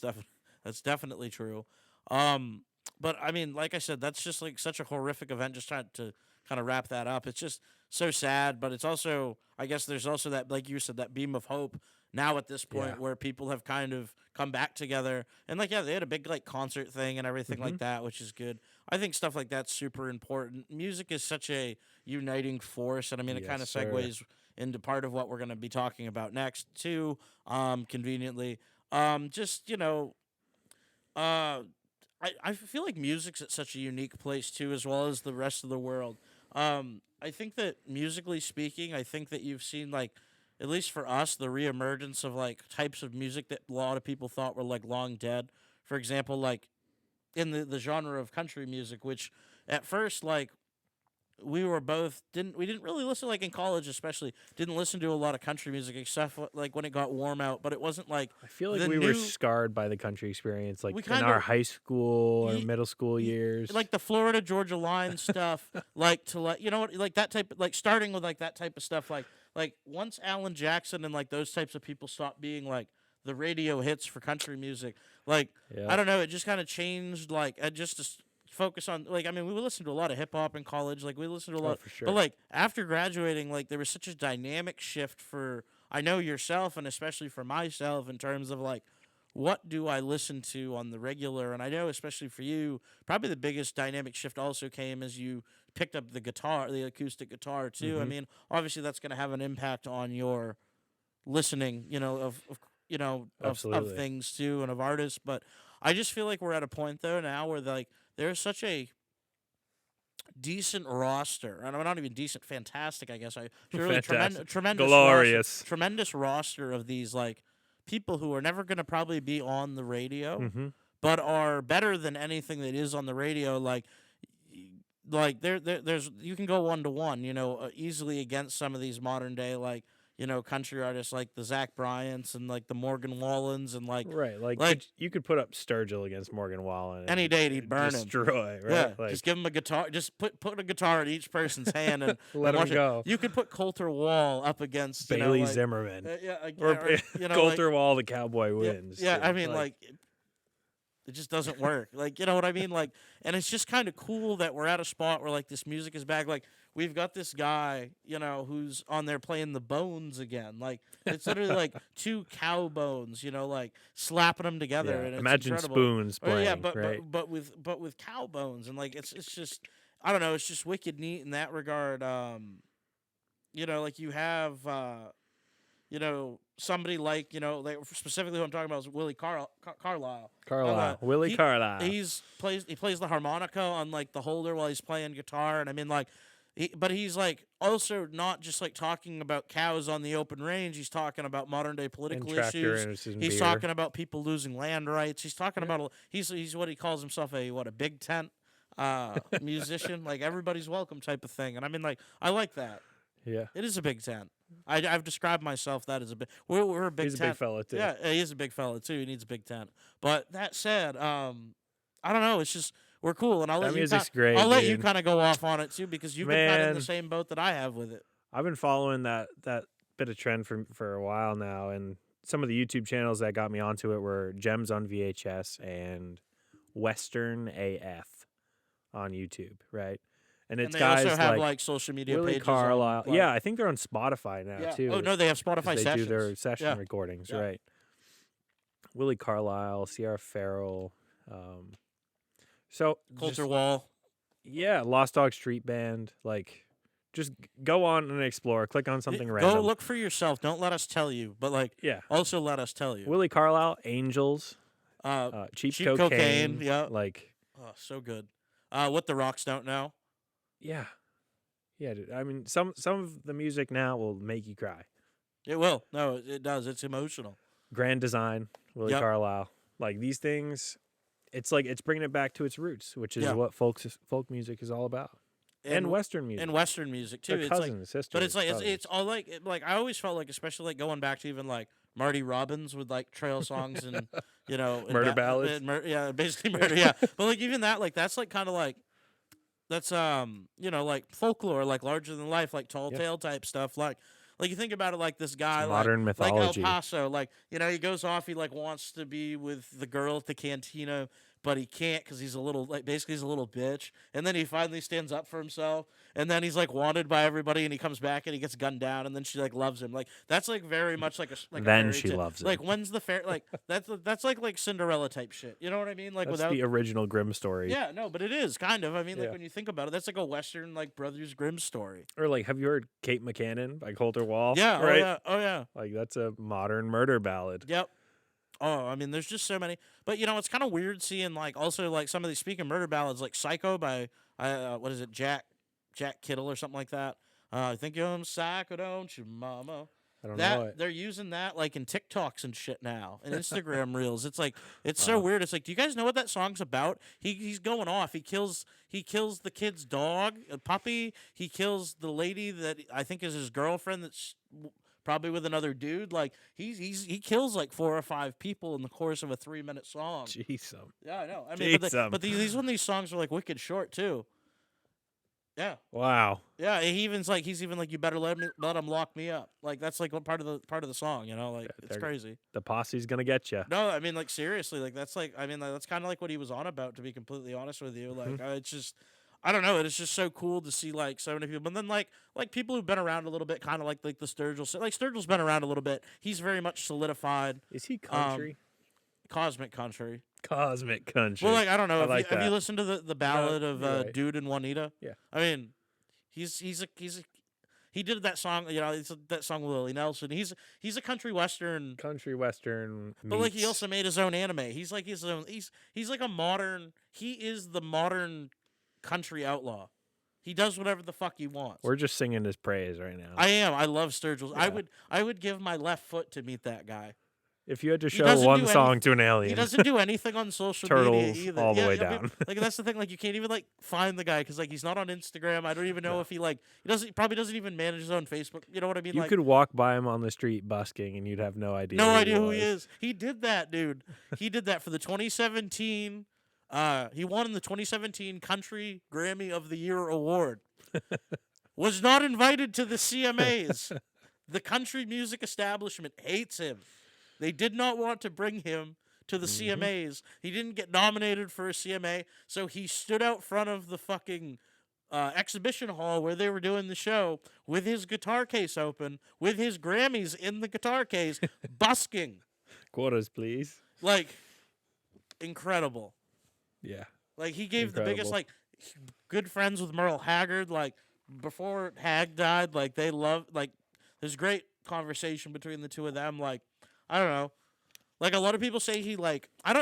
That's definitely true. But I mean, like I said, that's just like such a horrific event. Just trying to kind of wrap that up. It's just so sad, but it's also, I guess, there's also that, like you said, that beam of hope now at this point Yeah. where people have kind of come back together and like they had a big like concert thing and everything like that, which is good. I think stuff like that's super important. Music is such a uniting force, and I mean it kind of Yes, sir. segues into part of what we're going to be talking about next too. Conveniently, just I feel like music's at such a unique place too, as well as the rest of the world. I think that musically speaking, I think that you've seen like, at least for us, the reemergence of like types of music that a lot of people thought were like long dead. For example, like in the genre of country music, which at first like we didn't really listen, like in college especially, didn't listen to a lot of country music except like when it got warm out, but it wasn't like I feel like the we were new- scarred by the country experience, like We in kinda- our high school or Ye- middle school years. like the Florida Georgia Line stuff, like to like you know what, like that type, like starting with like that type of stuff, like once Alan Jackson and like those types of people stopped being like the radio hits for country music, like Yeah. I don't know, it just kind of changed. Like just to focus on, like, I mean, we listened to a lot of hip hop in college, like we listened to a lot, for sure. but like after graduating, like there was such a dynamic shift for, I know yourself and especially for myself, in terms of like, what do I listen to on the regular? And I know, especially for you, probably the biggest dynamic shift also came as you picked up the guitar, the acoustic guitar too. I mean, obviously that's going to have an impact on your listening, of Absolutely. things too, and of artists. But I just feel like we're at a point though now where like there's such a decent roster, and I'm not even decent, fantastic, I guess. I really Fantastic. tremendous, Glorious. tremendous roster of these like people who are never going to probably be on the radio, Mm-hmm. but are better than anything that is on the radio. Like there's you can go 1-to-1, easily against some of these modern day country artists like the Zach Bryants and like the Morgan Wallens and like Right, like- you could put up Sturgill against Morgan Wallen any day and he'd burn him. destroy, right? Yeah, Like, just give him a guitar. Just put a guitar in each person's hand and let and him watch it. go. You could put Coulter Wall up against Bailey like, Zimmerman or, Coulter Wall, the Cowboy Yeah, wins. yeah, dude. I mean, like, it just doesn't work. Like, you know what I mean? Like, and it's just kind of cool that we're at a spot where, like, this music is back. Like, we've got this guy, who's on there playing the bones again. Like, it's literally like two cow bones, like, slapping them together. Yeah, And it's imagine incredible. spoons playing, yeah, but, right? but with cow bones. And, like, it's just, I don't know, it's just wicked neat in that regard. Like, you have, somebody like, like specifically who I'm talking about is Willie Carlisle. Willie he- Carlisle. He plays the harmonica on like the holder while he's playing guitar, and I mean like, but he's like also not just like talking about cows on the open range. He's talking about modern day political And tractor issues. and He's beer. talking about people losing land rights. He's talking about he's what he calls himself a big tent musician, like everybody's welcome type of thing. And I mean like I like that. Yeah, It is a big tent. I've described myself that as a big. We're a big he's a tent. big fella too. Yeah, he is a big fella too. He needs a big tent. But that said, I don't know. It's just we're cool, and I'll That let you. music's great, I'll let you dude. kind of go off on it too, because you've been kind of in the Man. same boat that I have with it. I've been following that bit of trend for a while now, and some of the YouTube channels that got me onto it were Gems on VHS and Western AF on YouTube, right? And it's And they guys also have like like social media Willie pages. on, Carlisle. like- Yeah, I think they're on Spotify now yeah. too. Oh no, they have 'cause Spotify they sessions. do their session Yeah. recordings, Yeah. right? Willie Carlisle, Sierra Farrell, so Coulter just- Wall. yeah, Lost Dog Street Band. Like, just go on and explore. Click on something random. Go look for yourself. Don't let us tell you, but like Yeah, also let us tell you. Willie Carlisle, Angels. Cheap Cheap Cocaine. Cocaine, yeah. Like, oh, so good. What the Rocks Don't Know. yeah. Yeah, dude. I mean, some of the music now will make you cry. It will. No, it does. It's emotional. Grand Design, Willie Yep. Carlisle. Like, these things, it's like it's bringing it back to its roots, which is what folk music is all about. And Western music. And Western music too. They're It's cousins, like, sisters. but it's like brothers. it's all like I always felt like, especially like going back to even like Marty Robbins with like trail songs and and Murder ballads. yeah, basically murder. Yeah, but like even that, like that's like kind of like that's like folklore, like larger than life, like tall tale type stuff. Like you think about it, like this guy, modern like mythology. El Paso, like he goes off, he like wants to be with the girl at the cantina, but he can't because he's a little basically he's a little bitch, and then he finally stands up for himself, and then he's like wanted by everybody, and he comes back and he gets gunned down, and then she like loves him. Like that's like very much like a Then fairy she tale. loves him. Like when's the fair like that's like Cinderella type shit. You know what I mean? Like That's without the original Grimm story. yeah, no, but it is kind of. I mean, like Yeah. when you think about it, that's like a Western like Brothers Grimm story. Or like, have you heard Kate McCannon by Coulter Wall? Yeah, right. oh yeah. Like, that's a modern murder ballad. Yep. Oh, I mean, there's just so many. But it's kind of weird seeing like also like some of these speaking murder ballads, like "Psycho" by what is it, Jack Kittle or something like that. I think I'm psycho, don't you, mama? I don't know it. They're using that like in TikToks and shit now and Instagram reels. It's like it's so weird. It's like, do you guys know what that song's about? He's going off. He kills the kid's dog, a puppy. He kills the lady that I think is his girlfriend. That's probably with another dude. Like he kills like 4 or 5 people in the course of a 3-minute song. Jeez. Yeah, I know. I mean, Jeez, but these one of these songs are like wicked short too. Yeah. Wow. Yeah, he's even like, you better let him lock me up. Like that's like what part of the song, like it's crazy. The posse's gonna get you. No, I mean like seriously, like that's like that's kind of like what he was on about, to be completely honest with you. Like it's just I don't know, it's just so cool to see like so many people. But then like people who've been around a little bit, kind of like the Sturgill. Like Sturgill's been around a little bit. He's very much solidified. Is he country? Cosmic country. Cosmic country. Well, like I don't know. Have you that. listened to the ballad of right. Dude and Juanita? Yeah. I mean, he did that song. It's that song with Willie Nelson. He's a country western. But like he also made his own anime. He's like his own. He's like a modern. He is the modern country outlaw. He does whatever the fuck he wants. We're just singing his praise right now. I am. I love Sturgill. Yeah. I would give my left foot to meet that guy. If you had to show one song to an alien, he doesn't do anything on social Turtles media either. all the way down. Like that's the thing. Like you can't even like find the guy because like he's not on Instagram. I don't even know if he probably doesn't even manage his own Facebook. You know what I mean? You could walk by him on the street busking and you'd have no idea. No idea who he is. He did that, dude. He did that for the 2017. He won in the 2017 Country Grammy of the Year award. Was not invited to the CMAs. The country music establishment hates him. They did not want to bring him to the CMAs. He didn't get nominated for a CMA, so he stood out front of the fucking exhibition hall where they were doing the show with his guitar case open, with his Grammys in the guitar case, busking. Quarters, please. Like, incredible. Yeah. Like, he gave the biggest, like, good friends with Merle Haggard. Like, before Hag died, like, they loved, like, there's great conversation between the two of them. Like, I don't know. Like, a lot of people say he, like, I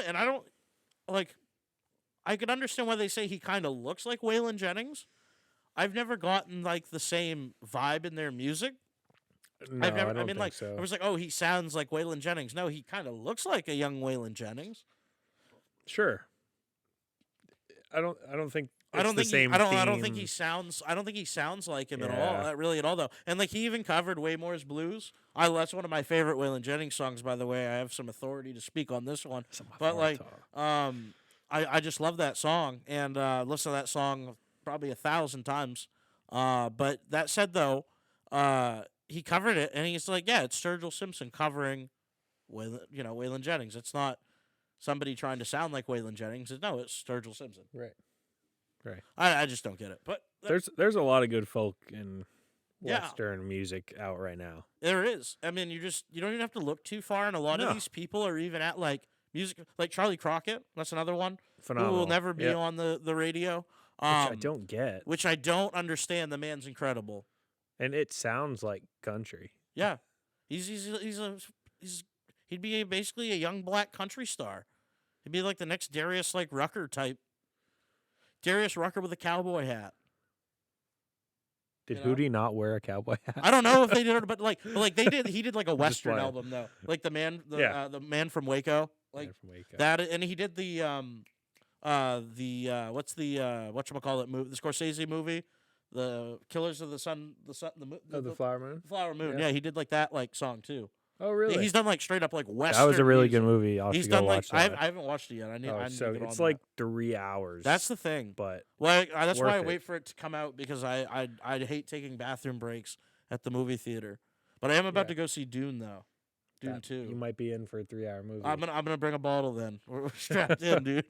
could understand why they say he kind of looks like Waylon Jennings. I've never gotten, like, the same vibe in their music. No, I don't think so. I was like, oh, he sounds like Waylon Jennings. No, he kind of looks like a young Waylon Jennings. Sure. I don't think I don't think same I don't think he sounds like him at all. Really at all though. And like he even covered Waymore's Blues. That's one of my favorite Waylon Jennings songs, by the way. I have some authority to speak on this one. But like I just love that song and listen to that song probably 1,000 times. But that said though, he covered it and he's like, yeah, it's Sturgill Simpson covering Waylon Jennings. It's not somebody trying to sound like Waylon Jennings. No, it's Sturgill Simpson. Right. I just don't get it. But there's a lot of good folk and Western music out right now. There is. I mean, you don't even have to look too far, and a lot of these people are even at like music, like Charlie Crockett. That's another one. Phenomenal. Who will never be on the radio. Which I don't get. Which I don't understand. The man's incredible. And it sounds like country. Yeah, he'd be basically a young black country star. He'd be like the next Darius like Rucker type. Darius Rucker with a cowboy hat. Did You know? Hootie not wear a cowboy hat? I don't know if they did it, but like they did. He did like a just Western playing. album though, like the Yeah. man from Waco, like Man from Waco. that, and he did the whatchamacallit movie, the Scorsese movie, the Killers of the Sun, the Flower Moon. Flower Moon. Yeah. Yeah, he did like that like song too. Oh, really? He's done like straight up like Western. That was a really music. good movie. I'll have He's to go done like watch I that. haven't watched it yet. I need to so get it's on like that. 3 hours. That's the thing. But Well, that's why I worth wait it. for it to come out because I hate taking bathroom breaks at the movie theater. But I am about Yeah. to go see Dune though. Dune that- 2. You might be in for a 3-hour movie. I'm gonna bring a bottle then. We're strapped in, dude.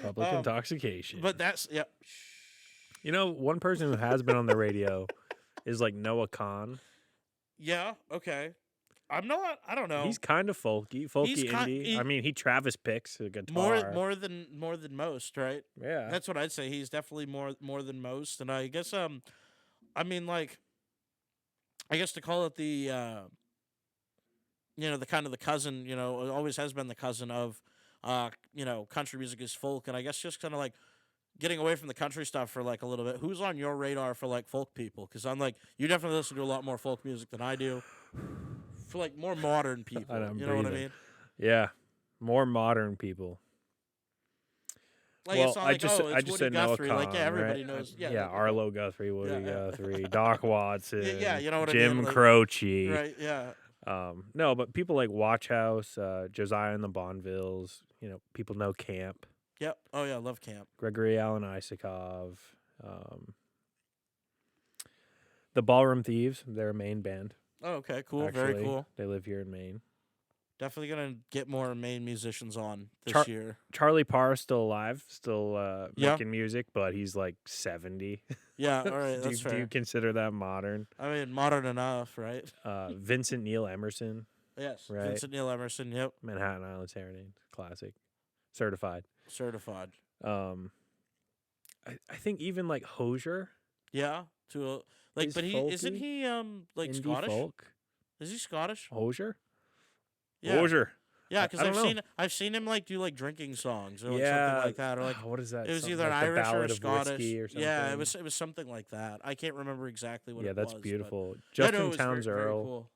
Public intoxication. But that's yeah. You know, one person who has been on the radio is like Noah Khan. Yeah. Okay. I don't know. He's kind of folky indie. I mean, he Travis picks a guitar. more than most, right? Yeah. That's what I'd say. He's definitely more than most, and I guess I mean like, I guess to call it the the kind of the cousin, it always has been the cousin of country music is folk, and I guess just kind of like getting away from the country stuff for like a little bit. Who's on your radar for like folk people? Because I'm like, you definitely listen to a lot more folk music than I do. For like more modern people, I'm you know what I breathing. mean? Yeah. More modern people. Like well, it's not I like, just it's I just Woody said Noah Guthrie. Khan, Like yeah, everybody right? knows. Yeah, Yeah, Arlo Guthrie, Woody Yeah. Guthrie, Doc Watson, Yeah, you know what I Jim mean? Like, Croce. right? Yeah. No, but people like Watch House, Josiah and the Bonvilles, people know Camp, Yep. Oh yeah, I love Camp. Gregory Alan Isakov, the Ballroom Thieves, they're a Maine band. Oh, okay, cool. Actually, Very cool. They live here in Maine. Definitely gonna get more Maine musicians on this year. Charlie Parr is still alive, still Yeah. making music, but he's like 70. Yeah. All right. do, That's do fair. you consider that modern? I mean, modern enough, right? Vincent Neil Emerson, Yes. Right. Vincent Neil Emerson. Yep. Manhattan Island Serenade, classic, certified. Certified. I think even like Hozier, Yeah. He's but isn't folky, he like indie Scottish? folk. Is he Scottish? Hozier, Yeah. Hozier. Yeah, I because don't know. I've seen him like do like drinking songs or like Yeah, something like that, or like what is that? it was Something either an like the Irish or Ballad a of Scottish. Whiskey or something. Yeah, it was something like that. I can't remember exactly what Yeah, it was. that's but- beautiful. Yeah, no, Justin it was Towns very Earl, cool.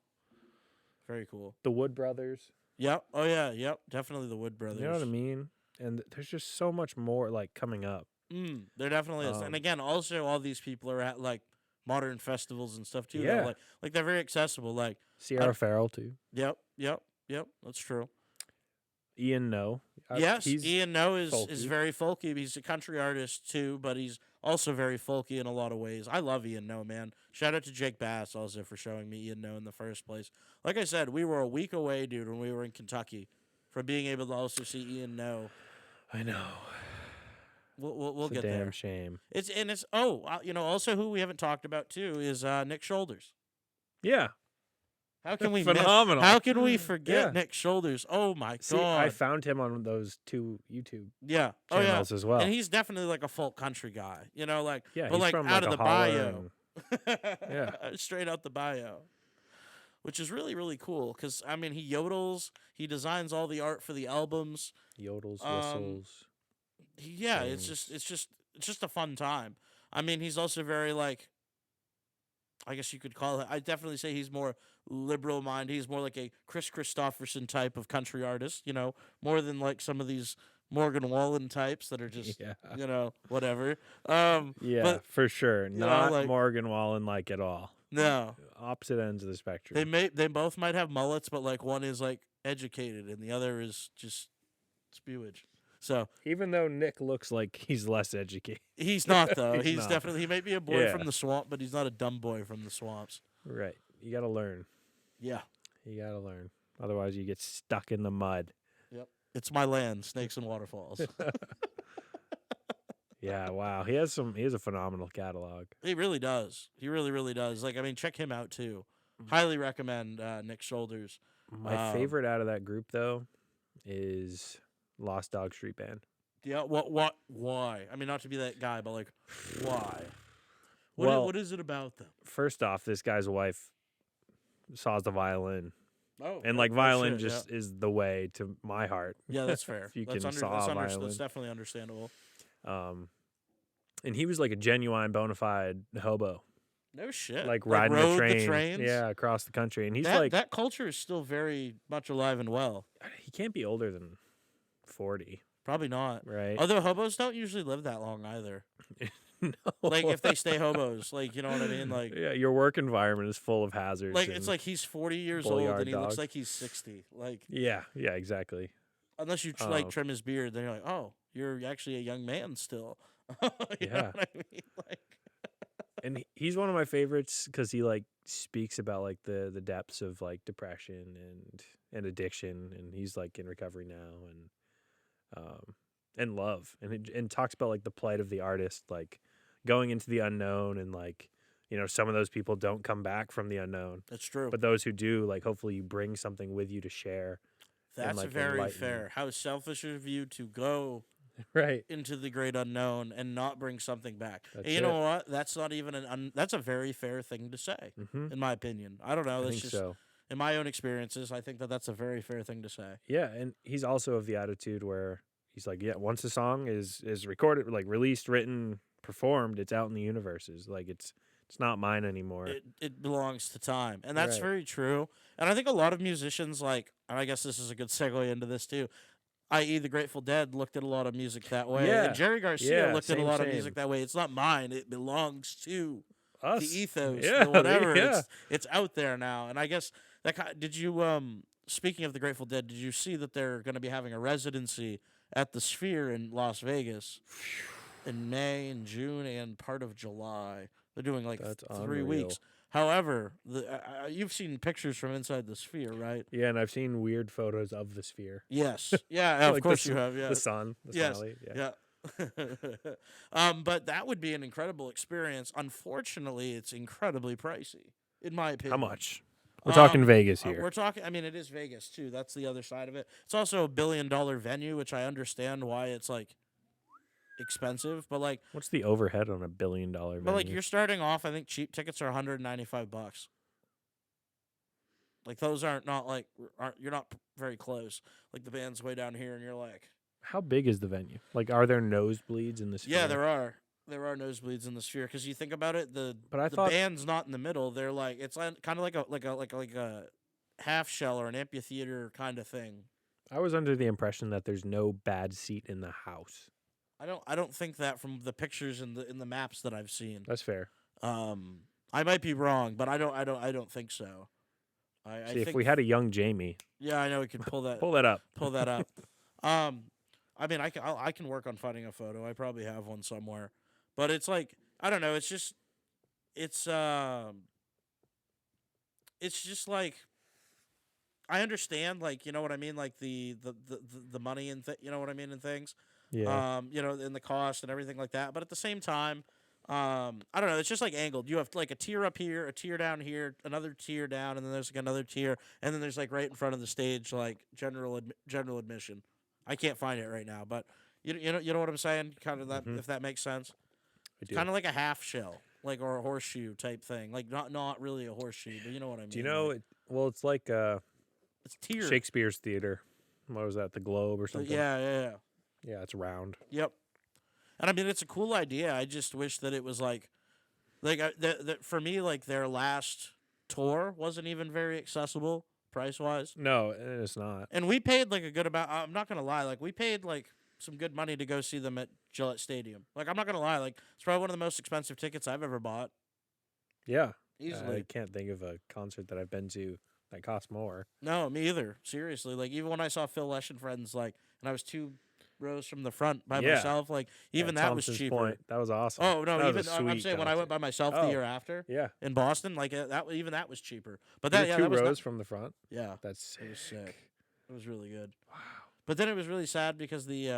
Very cool. the Wood Brothers. Yep. Oh yeah. Yep. Definitely the Wood Brothers. You know what I mean? And there's just so much more like coming up. There definitely is. And Um, again, also all these people are at like modern festivals and stuff too. though. Yeah. Like they're very accessible. Like Sierra Farrell too. yep. That's true. Ian No. Yes, he's Ian No is folky. very folky. He's a country artist too, but he's also very folky in a lot of ways. I love Ian No, man. Shout out to Jake Bass also for showing me Ian No in the first place. Like I said, we were a week away, dude, when we were in Kentucky, from being able to also see Ian No. I know. We'll It's get a damn there. shame. It's also who we haven't talked about too is Nick Shoulders. Yeah. How can we Phenomenal. How can we forget Yeah. Nick Shoulders? Oh my See, god! I found him on those 2 YouTube Yeah. Oh yeah. channels as well. And he's definitely like a folk country guy, like yeah, but he's like from out like of a the bio, holler Yeah. straight out the bio, which is really really cool because I mean he yodels, he designs all the art for the albums. Yodels, Um, whistles. It's just a fun time. I mean he's also very like, I guess you could call it. I definitely say he's more liberal minded. He's more like a Chris Christopherson type of country artist, more than like some of these Morgan Wallen types that are just, Yeah. Whatever. Yeah, but, for sure. know, Not like- Morgan Wallen like at all. no, Opposite ends of the spectrum. they both might have mullets, but like one is like educated and the other is just spewage. So Even though Nick looks like he's less educated. he's not though. He's he's not. definitely, he might be a boy Yeah. from the swamp, but he's not a dumb boy from the swamps. Right. You got to learn. Yeah. You got to learn. Otherwise, you get stuck in the mud. Yep. It's my land, snakes and waterfalls. Yeah, wow. He has a phenomenal catalog. He really does. He really, really does. Like, I mean, check him out too. Highly recommend Nick Shoulders. My favorite out of that group, though, is Lost Dog Street Band. Yeah. What? Why? I mean, not to be that guy, but like, why? Well- What is it about them? First off, this guy's wife saws the violin Oh, And no- like no violin shit, just is the way to my heart. yeah, that's fair. If you That's can saw a violin. that's definitely understandable. And he was like a genuine bona fide hobo, No shit. like riding the rode train, the trains. yeah, across the country. And he's that like, that culture is still very much alive and well. he can't be older than 40, Probably not. right? Although hobos don't usually live that long either. No. Like if they stay hobos, like you know what I mean. Like Yeah, your work environment is full of hazards. like and it's like he's 40 years old bully-yard and he looks dogs. like he's 60. Like yeah, exactly. unless you like trim his beard, then you're like, oh, you're actually a young man still. You Yeah. know what I mean? Like And he's one of my favorites because he like speaks about like the depths of like depression and addiction, and he's like in recovery now, and love, and talks about like the plight of the artist, like going into the unknown, and like, you know, some of those people don't come back from the unknown, that's true. but those who do, like, hopefully you bring something with you to share. That's like, very enlighten fair. How selfish of you to go Right. into the great unknown and not bring something back. That's And you it. know what? That's not even that's a very fair thing to say, Mm-hmm. in my opinion. I don't know. I That's think just so. in my own experiences. I think that's a very fair thing to say. Yeah, and he's also of the attitude where he's like, yeah, once a song is recorded, like released, written, performed, it's out in the universes. Like it's not mine anymore. It belongs to time, and that's Right. very true. And I think a lot of musicians, like, and I guess this is a good segue into this too, i.e., the Grateful Dead looked at a lot of music that way, Yeah. and Jerry Garcia Yeah, looked at a same, lot of same. music that way. It's not mine; it belongs to Us. the ethos, Yeah, the whatever. yeah. It's out there now, and I guess did you speaking of the Grateful Dead, did you see that they're going to be having a residency at the Sphere in Las Vegas in May and June and part of July? They're doing like That's 3 unreal. weeks. However, you've seen pictures from inside the Sphere, right? Yeah, and I've seen weird photos of the Sphere. Yes. Yeah, of Like course the, you have. Yeah. The sun, the Yes. smiley. Yeah. Yeah. But that would be an incredible experience. Unfortunately, it's incredibly pricey, in my opinion. How much? We're talking Vegas here. We're talking. I mean, it is Vegas too. That's the other side of it. It's also a $1 billion venue, which I understand why it's like expensive. But like, What's the overhead on $1 billion venue? but like, you're starting off. I think cheap tickets are $195. Like those aren't like you're not very close. Like the band's way down here, and you're like, How big is the venue? Like, are there nosebleeds in the Sphere? yeah, there are. There are nosebleeds in the Sphere because you think about it, the thought band's not in the middle. They're like it's kind of like a half shell or an amphitheater kind of thing. I was under the impression that there's no bad seat in the house. I don't think that from the pictures in the maps that I've seen. That's fair. I might be wrong, but I don't think so. I See, think if we had a young Jamie, yeah, I know we could pull that pull that up. pull that up. I mean, I can work on finding a photo. I probably have one somewhere, but it's like I don't know. It's just like I understand, like you know what I mean, like the money and you know what I mean and things. Yeah. You know, and the cost and everything like that. But at the same time, I don't know. It's just like angled. You have like a tier up here, a tier down here, another tier down, and then there's like another tier, and then there's like right in front of the stage, like general admission. I can't find it right now, but you know what I'm saying? Kind of that, if that makes sense. I do. Kind of like a half shell, like or a horseshoe type thing. Like not really a horseshoe, but you know what I mean. Do you know? Like, Well, it's like it's tier. Shakespeare's theater. What was that? The Globe or something? Yeah. Yeah, it's round. Yep. And I mean, it's a cool idea. I just wish that it was like for me, like their last tour wasn't even very accessible price wise. No, it's not. And we paid like a good amount. I'm not gonna lie, like we paid like some good money to go see them at Gillette Stadium. Like I'm not gonna lie, like it's probably one of the most expensive tickets I've ever bought. Yeah. Easily. I can't think of a concert that I've been to that cost more. No, me either. Seriously, like even when I saw Phil Lesh and Friends, like, and I was 2 rows from the front by Yeah. myself, like even that was Thompson's cheaper. Point. That was awesome. Oh no, That was even a I'm sweet saying when I went concert. by myself the Oh. year after Yeah. in Boston, like even that was cheaper. But You that were yeah, 2 that was rows from the front. yeah, That's it was sick. sick. It was really good. Wow. But then it was really sad because the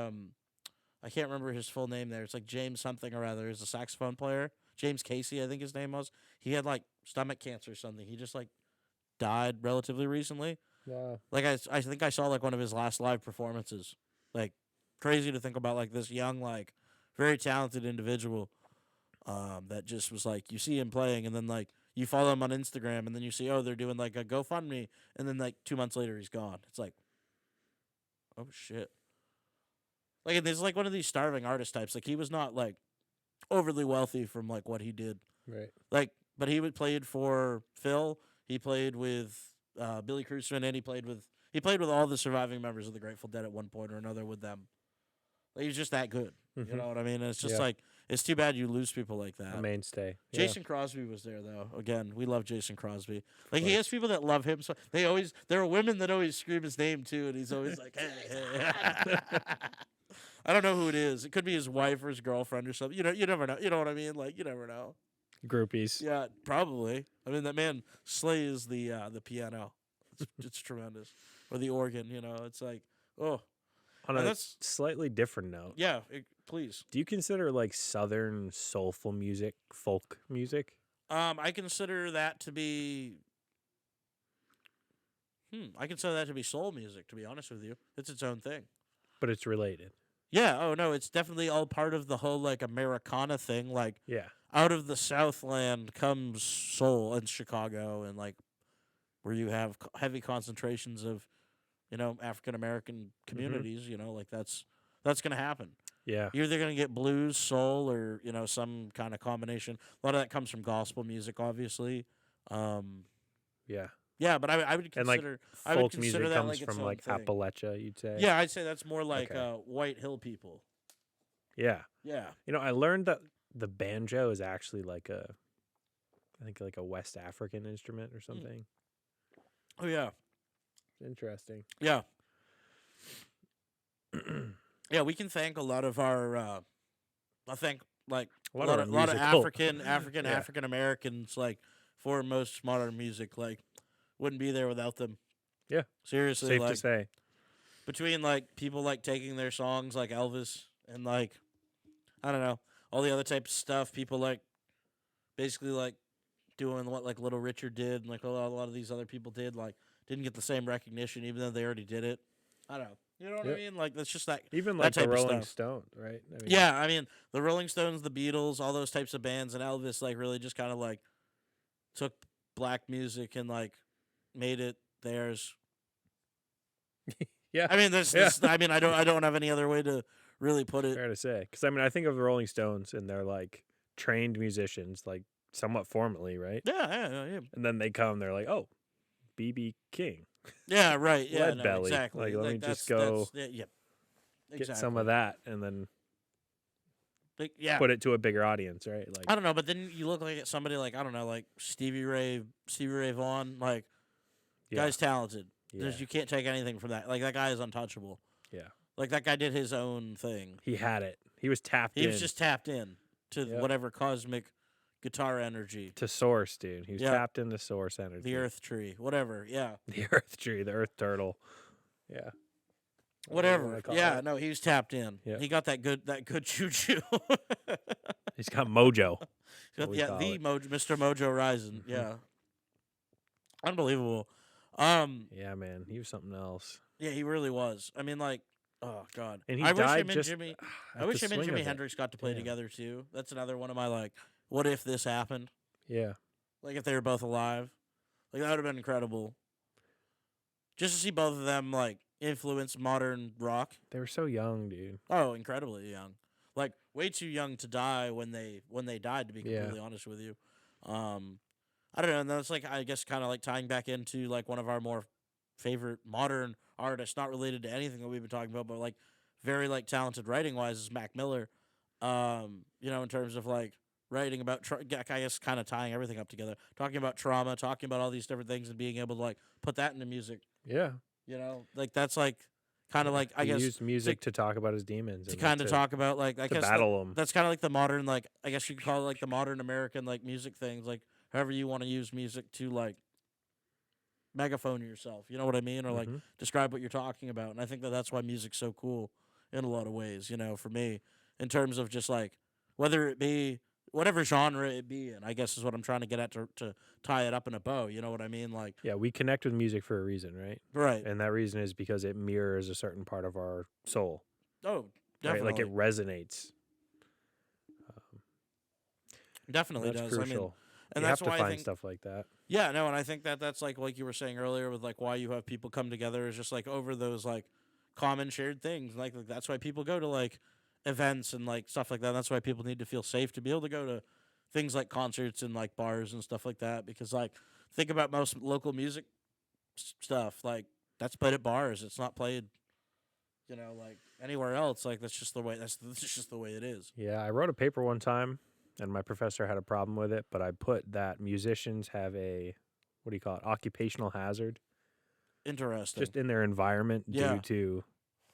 I can't remember his full name there. It's like James something or other. He's a saxophone player. James Casey, I think his name was. He had like stomach cancer or something. He just like died relatively recently. Wow. Like I think I saw like one of his last live performances. Like crazy to think about, like this young, like very talented individual that just was like you see him playing and then like you follow him on Instagram, and then you see, oh, they're doing like a GoFundMe, and then like 2 months later he's gone. It's like, oh shit. Like, and there's like one of these starving artist types. Like, he was not like overly wealthy from like what he did. Right. Like, but he played for Phil. He played with Billy Cruzman, and he played with all the surviving members of the Grateful Dead at one point or another with them. Like, he's just that good. Mm-hmm. You know what I mean? And it's just Yeah. like, it's too bad you lose people like that. A mainstay. Jason Crosby was there though. Again, we love Jason Crosby. Like, he has people that love him. So there are women that always scream his name too, and he's always like, hey. I don't know who it is. It could be his wife or his girlfriend or something. You know, you never know. You know what I mean? Like, you never know. Groupies. Yeah, probably. I mean, that man slays the piano. It's tremendous. Or the organ. You know, it's like, oh. On And a that's slightly different note, yeah. Please. do you consider like Southern soulful music folk music? I consider that to be. I consider that to be soul music. To be honest with you, it's its own thing. But it's related. Yeah. Oh no, it's definitely all part of the whole like Americana thing. Like, Yeah. out of the Southland comes soul in Chicago, and like where you have heavy concentrations of, you know, African American communities. You know, like that's gonna happen. Yeah. You're either gonna get blues, soul, or, you know, some kind of combination. A lot of that comes from gospel music, obviously. Yeah. Yeah, but I would And like consider I would folk consider music that comes like its from own like thing. Appalachia, you'd say. Yeah, I'd say that's more like Okay. white hill people. Yeah. Yeah. You know, I learned that the banjo is actually like I think like a West African instrument or something. Oh yeah. Interesting. Yeah. Yeah, we can thank a lot of our I think like A a lot lot of of musical- African Yeah. African Americans, like, for most modern music, like, wouldn't be there without them. Yeah. Seriously, Safe like, to say. between like people like taking their songs like Elvis and like, I don't know, all the other types of stuff, people like basically like doing what like Little Richard did, and like a lot of these other people did, like, didn't get the same recognition even though they already did it. I don't know. You know what I Yep. mean? Like, that's just that. Even that like the type of Rolling stuff. Stones, right? I mean, Yeah, I mean, the Rolling Stones, the Beatles, all those types of bands, and Elvis, like, really just kind of like took black music and like made it theirs. Yeah. I mean, I mean, I don't have any other way to really put it. Fair to say. Because I mean, I think of the Rolling Stones and they're like trained musicians, like somewhat formally, right? Yeah. And then they come, they're like, oh, B.B. King. Yeah, right. Yeah, Lead no, belly. exactly. Like, let me just that's- go yeah, get some of that and then Like, yeah. put it to a bigger audience, right? Like, I don't know, but then you look like somebody like, I don't know, like Stevie Ray Vaughan, like, yeah. guy's talented. Yeah. You can't take anything from that. Like, that guy is untouchable. Yeah. Like, that guy did his own thing. He had it. He was tapped He in was just tapped in to Yep. whatever cosmic guitar energy, to source, dude. He was Yeah. tapped into source energy. the earth tree, whatever. Yeah. The earth tree, the earth turtle. Yeah. Whatever you Whatever. wanna call Yeah, it. no, he was tapped in. Yeah. He got that good juju. He's got mojo. Got- we yeah, call the it. Mr. Mojo Rising. Mhm. Yeah. Unbelievable. Yeah, man. He was something else. Yeah, he really was. I mean, like, oh god. And he I wish died him and just Jimmy. at I wish the him and swing Jimi of it. Hendrix got to play Damn. together too. That's another one of my like, what if this happened? Yeah. Like, if they were both alive, like, that would have been incredible. Just to see both of them like influence modern rock. They were so young, dude. Oh, incredibly young. Like, way too young to die when they died, to be Yeah. completely honest with you. I don't know, and that's like, I guess, kind of like tying back into like one of our more favorite modern artists, not related to anything that we've been talking about, but like very like talented writing wise, is Mac Miller. You know, in terms of like writing about I guess kind of tying everything up together, talking about trauma, talking about all these different things, and being able to like put that into music. Yeah. You know, like that's like kind of like, I He guess, used music to talk about his demons. to and kind of talk about like, I to guess battle them. that's kind of like the modern, like, I guess you could call it like the modern American like music things, like however you want to use music to like megaphone yourself, you know what I mean, or like Mhm. describe what you're talking about. And I think that that's why music's so cool in a lot of ways, you know, for me, in terms of just like whether it be whatever genre it be, and I guess is what I'm trying to get at to tie it up in a bow, you know what I mean, like, Yeah, we connect with music for a reason, right? right. And that reason is because it mirrors a certain part of our soul. Oh, Right? definitely. Like it resonates. Definitely That's does. I mean, crucial. And you that's have to why I find think stuff like that. yeah, no, and I think that that's like you were saying earlier with like why you have people come together is just like over those like common shared things. Like that's why people go to like events and like stuff like that. That's why people need to feel safe to be able to go to things like concerts and like bars and stuff like that because like think about most local music stuff like that's played at bars. It's not played like anywhere else. Like that's just the way that's just the way it is. Yeah, I wrote a paper one time, and my professor had a problem with it, but I put that musicians have a, what do you call it, occupational hazard, Interesting. just in their environment Yeah. due to,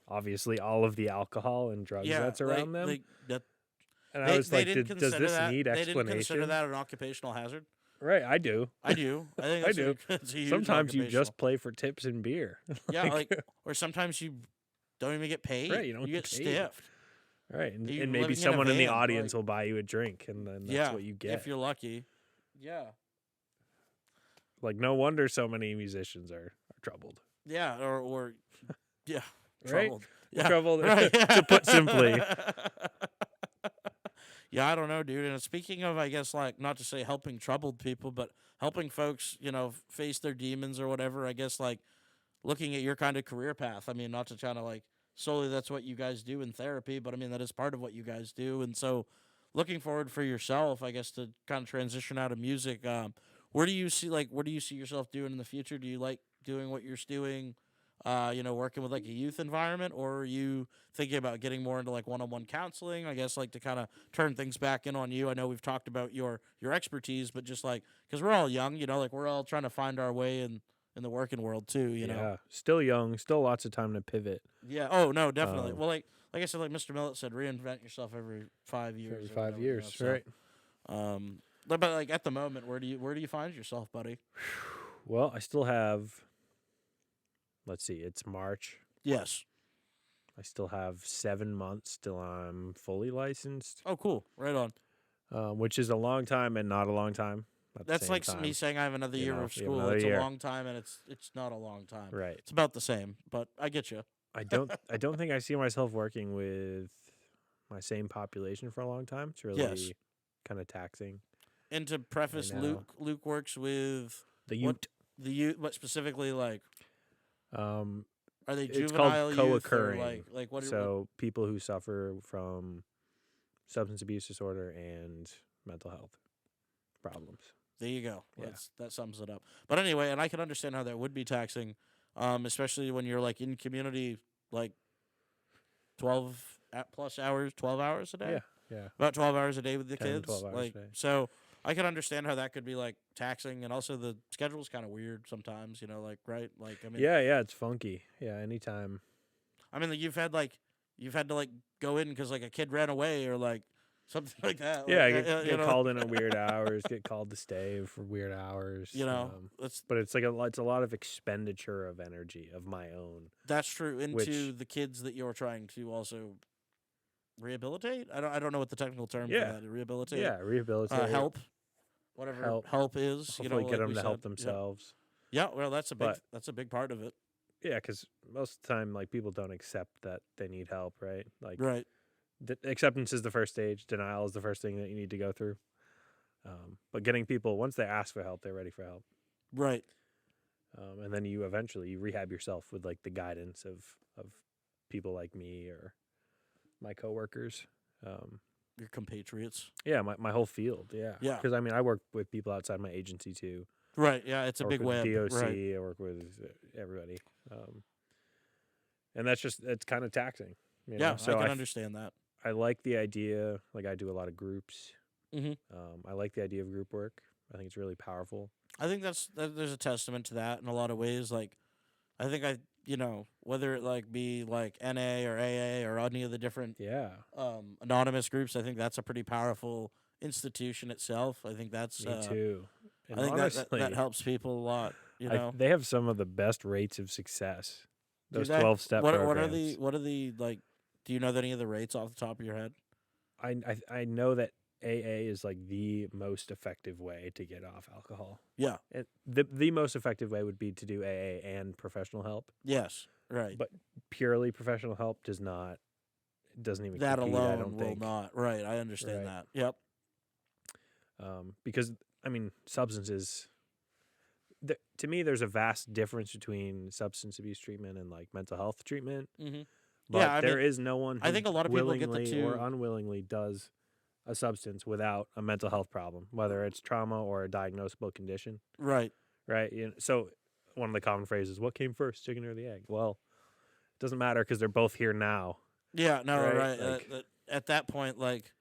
obviously, all of the alcohol and drugs that's around them. And I was they like, didn't does consider this that. need They didn't consider explanation? that an occupational hazard. Right, I do. I do. I think I that's do. It's a huge Sometimes you occupational. just play for tips and beer. Yeah, or sometimes you don't even get paid. Right, you don't get get paid. stiffed. Right, and You're maybe living in a someone in the van, audience like- will buy you a drink, and then that's what you get. if you're lucky. Yeah. Like, no wonder so many musicians are troubled. Yeah, or yeah, Right? troubled. Yeah, Troubled, right. to put simply. Yeah, I don't know, dude. And speaking of, I guess, like, not to say helping troubled people, but helping folks, face their demons or whatever, I guess, like, looking at your kind of career path. I mean, not to kind of, like, solely that's what you guys do in therapy, but, I mean, that is part of what you guys do. And so looking forward for yourself, I guess, to kind of transition out of music, what do you see yourself doing in the future? Do you like doing what you're doing, working with, like, a youth environment, or are you thinking about getting more into like one-on-one counseling, I guess, like to kind of turn things back in on you? I know we've talked about your expertise, but just like because we're all young, like we're all trying to find our way in the working world too, you know. Yeah, still young, still lots of time to pivot. Yeah. Oh no, definitely. Well, like I said, like Mr. Millett said, reinvent yourself every 5 years. Every or 5 whatever, years, so, right? But like at the moment, where do you find yourself, buddy? Well, I still have. Let's see, it's March. Yes. I still have 7 months till I'm fully licensed, Oh, cool. Right on. which is a long time and not a long time. At the That's same like time. me saying I have another You year know, of you have school. another It's year. a long time, and it's not a long time. Right. It's about the same, but I get you. I don't think I see myself working with my same population for a long time. It's really Yes. kind of taxing. And to preface, know. Luke works with The What- youth. the youth. What specifically, like, Um, are they It's juvenile called youth or co-occurring. like what? so people who suffer from substance abuse disorder and mental health problems. There you go. Yeah. That sums it up. But anyway, and I can understand how that would be taxing, especially when you're like in community, like 12 hours a day. Yeah. About 12 hours a day with the 10, kids. 12 hours a like day. so I can understand how that could be like taxing, and also the schedule's kind of weird sometimes, like right? Like I mean Yeah, it's funky. Yeah, anytime. I mean like you've had to like go in cuz like a kid ran away or like something like that. Yeah, like, get called in at weird hours, get called to stay for weird hours. it's But it's a lot of expenditure of energy of my own. that's true into Which- the kids that you're trying to also rehabilitate. I don't know what the technical term Yeah. for that rehabilitate. Yeah, rehabilitate. help. Whatever help is, Hopefully get like them we to help said. themselves. Yeah, well, that's But- a big part of it. Yeah, because most of the time, like, people don't accept that they need help, right? Like, Right. acceptance is the first stage. Denial is the first thing that you need to go through. But getting people, once they ask for help, they're ready for help. Right. And then you eventually rehab yourself with, like, the guidance of people like me or my coworkers. Your compatriots. Yeah, my whole field, yeah. Yeah. Because, I mean, I work with people outside my agency, too. Right. Yeah, it's a I work big with web. DOC, Right. I work with everybody. And it's kind of taxing. You Yeah, know? So I can understand that. I like the idea, like I do a lot of groups. Mhm. I like the idea of group work. I think it's really powerful. I think there's a testament to that in a lot of ways. Like, I think whether it like be like NA or AA or any of the different Yeah, anonymous groups, I think that's a pretty powerful institution itself. I think that's me too. And I think honestly, that helps people a lot. they have some of the best rates of success. Do Those that- 12-step what programs. are the like? Do you know any of the rates off the top of your head? I know that AA is like the most effective way to get off alcohol. Yeah. The most effective way would be to do AA and professional help. Yes. Right. But purely professional help doesn't even that compete, alone I don't will think. not. Right. I understand Right. that. Yep. Because I mean, substances. To me, there's a vast difference between substance abuse treatment and like mental health treatment. Mm-hmm. But Yeah, I there mean, is no one who I think a lot of people get the willingly or two. unwillingly does a substance without a mental health problem, whether it's trauma or a diagnosable condition. Right. Right. So one of the common phrases, what came first, chicken or the egg? Well, it doesn't matter because they're both here now. Yeah, no, Right, right. like- At that point, like,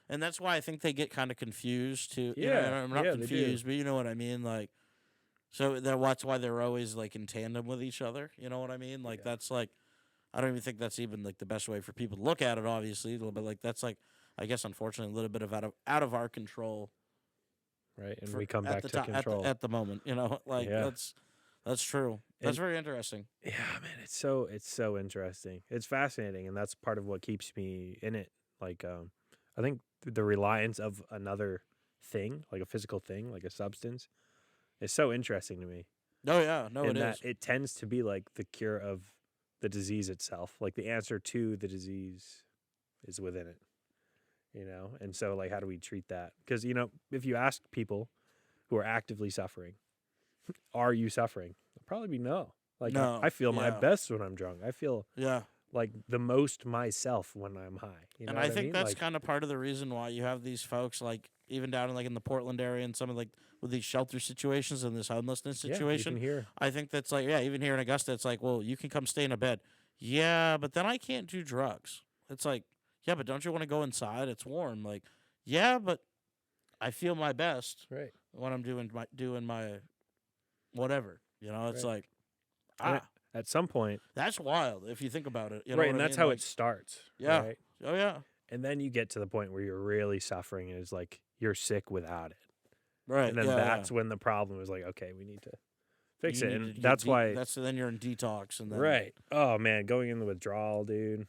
and that's why I think they get kind of confused too. You know, Yeah, and I'm not yeah, they do. confused, but you know what I mean. Like, so that's why they're always like in tandem with each other. You know what I mean? Like, Yeah. that's like, I don't even think that's even like the best way for people to look at it. Obviously, but like that's like, I guess unfortunately a little bit of out of our control. Right. And for- we come at back the to ti- control. at the moment. You know, like Yeah. that's true. That's And- very interesting. Yeah, man, it's so interesting. It's fascinating, and that's part of what keeps me in it. Like, I think the reliance of another thing, like a physical thing, like a substance, is so interesting to me. Oh yeah, no, and it that is. it tends to be like the cure of the disease itself. Like the answer to the disease is within it. And so like, how do we treat that? Because if you ask people who are actively suffering, are you suffering? They'll probably be no. Like No, I feel my yeah. best when I'm drunk. I feel Yeah. like the most myself when I'm high. You know And what I think mean? that's Like, kind of part of the reason why you have these folks, like even down in like in the Portland area and some of like with these shelter situations and this homelessness yeah, you situation. can hear. I think that's like, yeah, even here in Augusta, it's like, well, you can come stay in a bed. Yeah, but then I can't do drugs. It's like, yeah, but don't you want to go inside? It's warm. Like, yeah, but I feel my best Right. when I'm doing my whatever. It's Right. like, And at some point, that's wild if you think about it. You know right, what and I that's mean? how Like, it starts. Yeah. Right? Oh yeah. And then you get to the point where you're really suffering, and it's like you're sick without it. Right. And then yeah, that's when the problem is like, okay, we need to fix You it. need And to get that's why, then you're in detox and then right. Oh, man, going in the withdrawal, dude,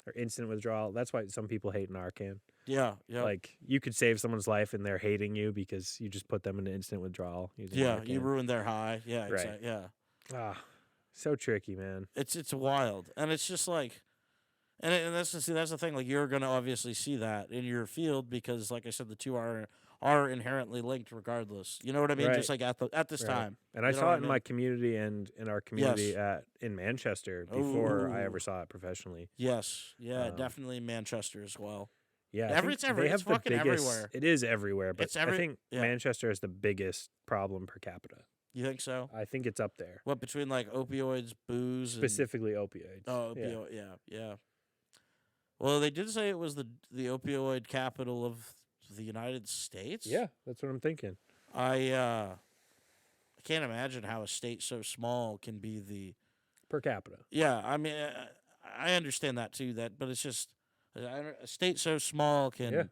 or instant withdrawal. That's why some people hate Narcan. Yeah, yeah. Like, you could save someone's life and they're hating you because you just put them in instant withdrawal using Yeah, Narcan. you ruined their high. Yeah, Right. exactly. Yeah. Ah, so tricky, man. It's wild. And it's just like and that's the thing, like you're gonna obviously see that in your field because like I said, the two are inherently linked regardless. You know what I mean? Right. Just like at this Right. time. And I You know saw what it I in mean? my community and in our community in Manchester before I Ooh. ever saw it professionally. Yes. Yeah, Um, definitely Manchester as well. Yeah, It's they have it's the fucking biggest. everywhere. It is everywhere, but It's I think yeah. Manchester has the biggest problem per capita. You think so? I think it's up there, What between like opioids, booze, specifically opioids. Oh, yeah. opioid, yeah. Well, they did say it was the opioid capital of the United States. Yeah, that's what I'm thinking. I can't imagine how a state so small can be the. Per capita. Yeah, I mean, I understand that too. But it's just a state so small Yeah.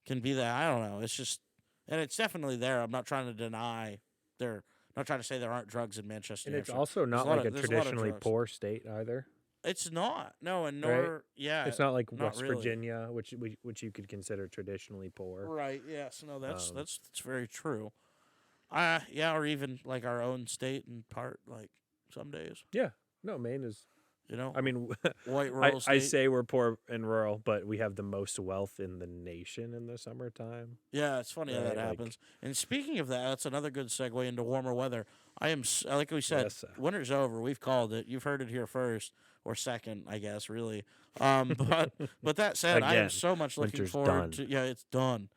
can be that. I don't know. It's just, and it's definitely there. I'm not trying to deny I'm not trying to say there aren't drugs in Manchester. And New it's Hampshire. also not a lot like a of- there's a lot of traditionally drugs. poor state either. It's not. No, and nor yeah. It's not like not West really. Virginia, which you could consider traditionally poor. Right. Yes. No. That's Um, that's very true. Yeah, or even like our own state in part, like some days. Yeah. No, Maine is. I mean, White rural I state. say we're poor and rural, but we have the most wealth in the nation in the summertime. Yeah, it's funny how that Right, like- happens. And speaking of that, that's another good segue into warmer weather. I am like we said, Yes, sir. winter's over. We've called it. You've heard it here first or second, I guess, really. But that said, I am Again, so much looking winter's forward done. to. Yeah, it's done.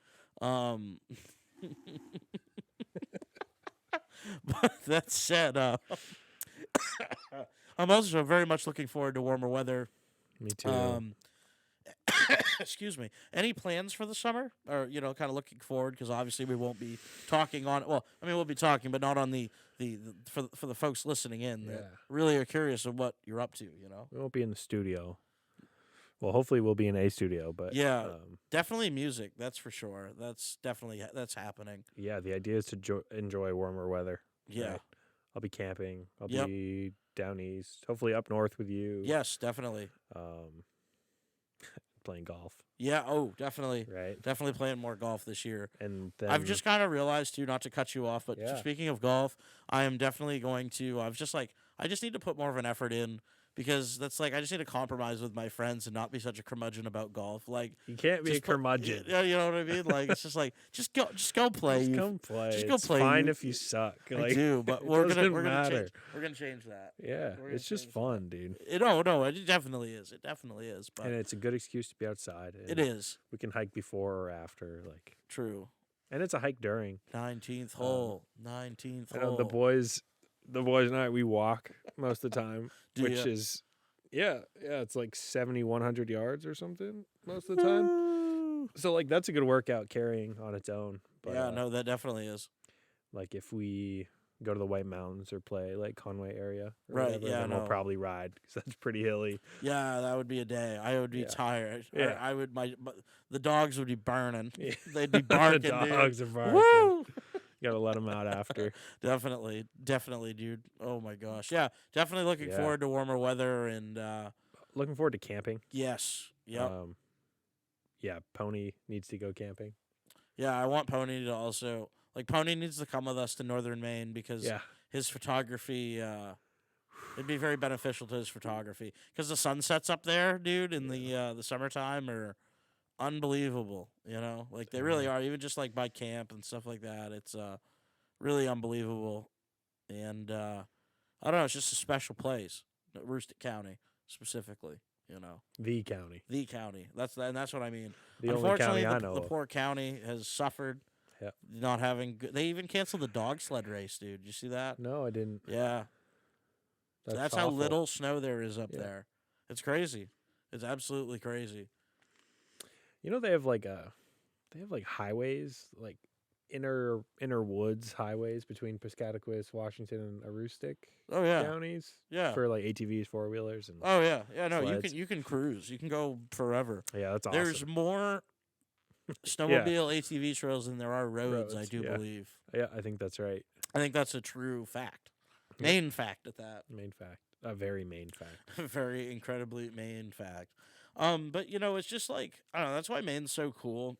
But that said, I'm also very much looking forward to warmer weather. Me too. Excuse me. Any plans for the summer? Or, kind of looking forward because obviously we won't be talking on. Well, I mean, we'll be talking, but not on the for the folks listening in that Yeah. really are curious of what you're up to. We won't be in the studio. Well, hopefully we'll be in a studio, but Yeah. Definitely music. That's for sure. That's happening. yeah, the idea is to enjoy warmer weather. Yeah. right? I'll be camping. I'll Yep. be down east, hopefully up north with you. Yes, definitely. Playing golf, Yeah. Oh, definitely. right? Definitely playing more golf this year. And then I've just kind of realized too, not to cut you off, but Yeah. speaking of golf, I am definitely going to. I just need to put more of an effort in because that's like I just need to compromise with my friends and not be such a curmudgeon about golf. Like You can't be a curmudgeon. Yeah, you know what I mean. Like it's just like just go play. Just come play. Just go It's play. fine if you suck. I Like, do, but it we're doesn't gonna matter. change that. Yeah, We're it's gonna just change fun, dude. No, it definitely is. It definitely is. But And it's a good excuse to be outside. it and is We can hike before or after, like, true. and it's a hike during. 19th hole. 19th I know hole. the boys and I, we walk most of the time, Do which ya? is, yeah, it's like 100 yards or something most of the time. So like that's a good workout carrying on its own. But, Yeah, no, that definitely is. like if we go to the White Mountains or play like Conway area, or Right, whatever, yeah, then no. we'll probably ride because that's pretty hilly. Yeah, that would be a day. I would be Yeah. tired. Yeah. I would the dogs would be burning. Yeah. They'd be barking, The dude. dogs are barking. Woo! You gotta let them out after. Definitely, dude. Oh my gosh, yeah, definitely looking Yeah. forward to warmer weather and Looking forward to camping. yes, yep, Yeah, Pony needs to go camping. yeah. I want Pony to also Pony needs to come with us to northern Maine because Yeah. his photography. It'd be very beneficial to his photography because the sunsets up there, dude, in the summertime are unbelievable. You know, like they really are. Even just like by camp and stuff like that, it's really unbelievable. And I don't know, it's just a special place, Rushton County specifically. You know, The county. the county. That's what I mean. The only Unfortunately, county I know the of. poor county has suffered. Yep. Not having. They even canceled the dog sled race, dude. You see that? No, I didn't. Yeah. That's how awful. little snow there is up Yeah. there. It's crazy. It's absolutely crazy. You know they have like highways, like inner woods highways between Piscataquis, Washington, and Aroostook Oh yeah. counties. Yeah. For like ATVs, 4-wheelers, and Oh yeah. Yeah, no, sleds. you can cruise. You can go forever. yeah, that's awesome. There's more snowmobile ATV trails than there are roads, I Roads, do yeah. believe. Yeah, I think that's right. I think that's a true fact. Yep. Main fact at that. Main fact, a very main fact. Very incredibly Maine fact. But you know, it's just like I don't know. That's why Maine's so cool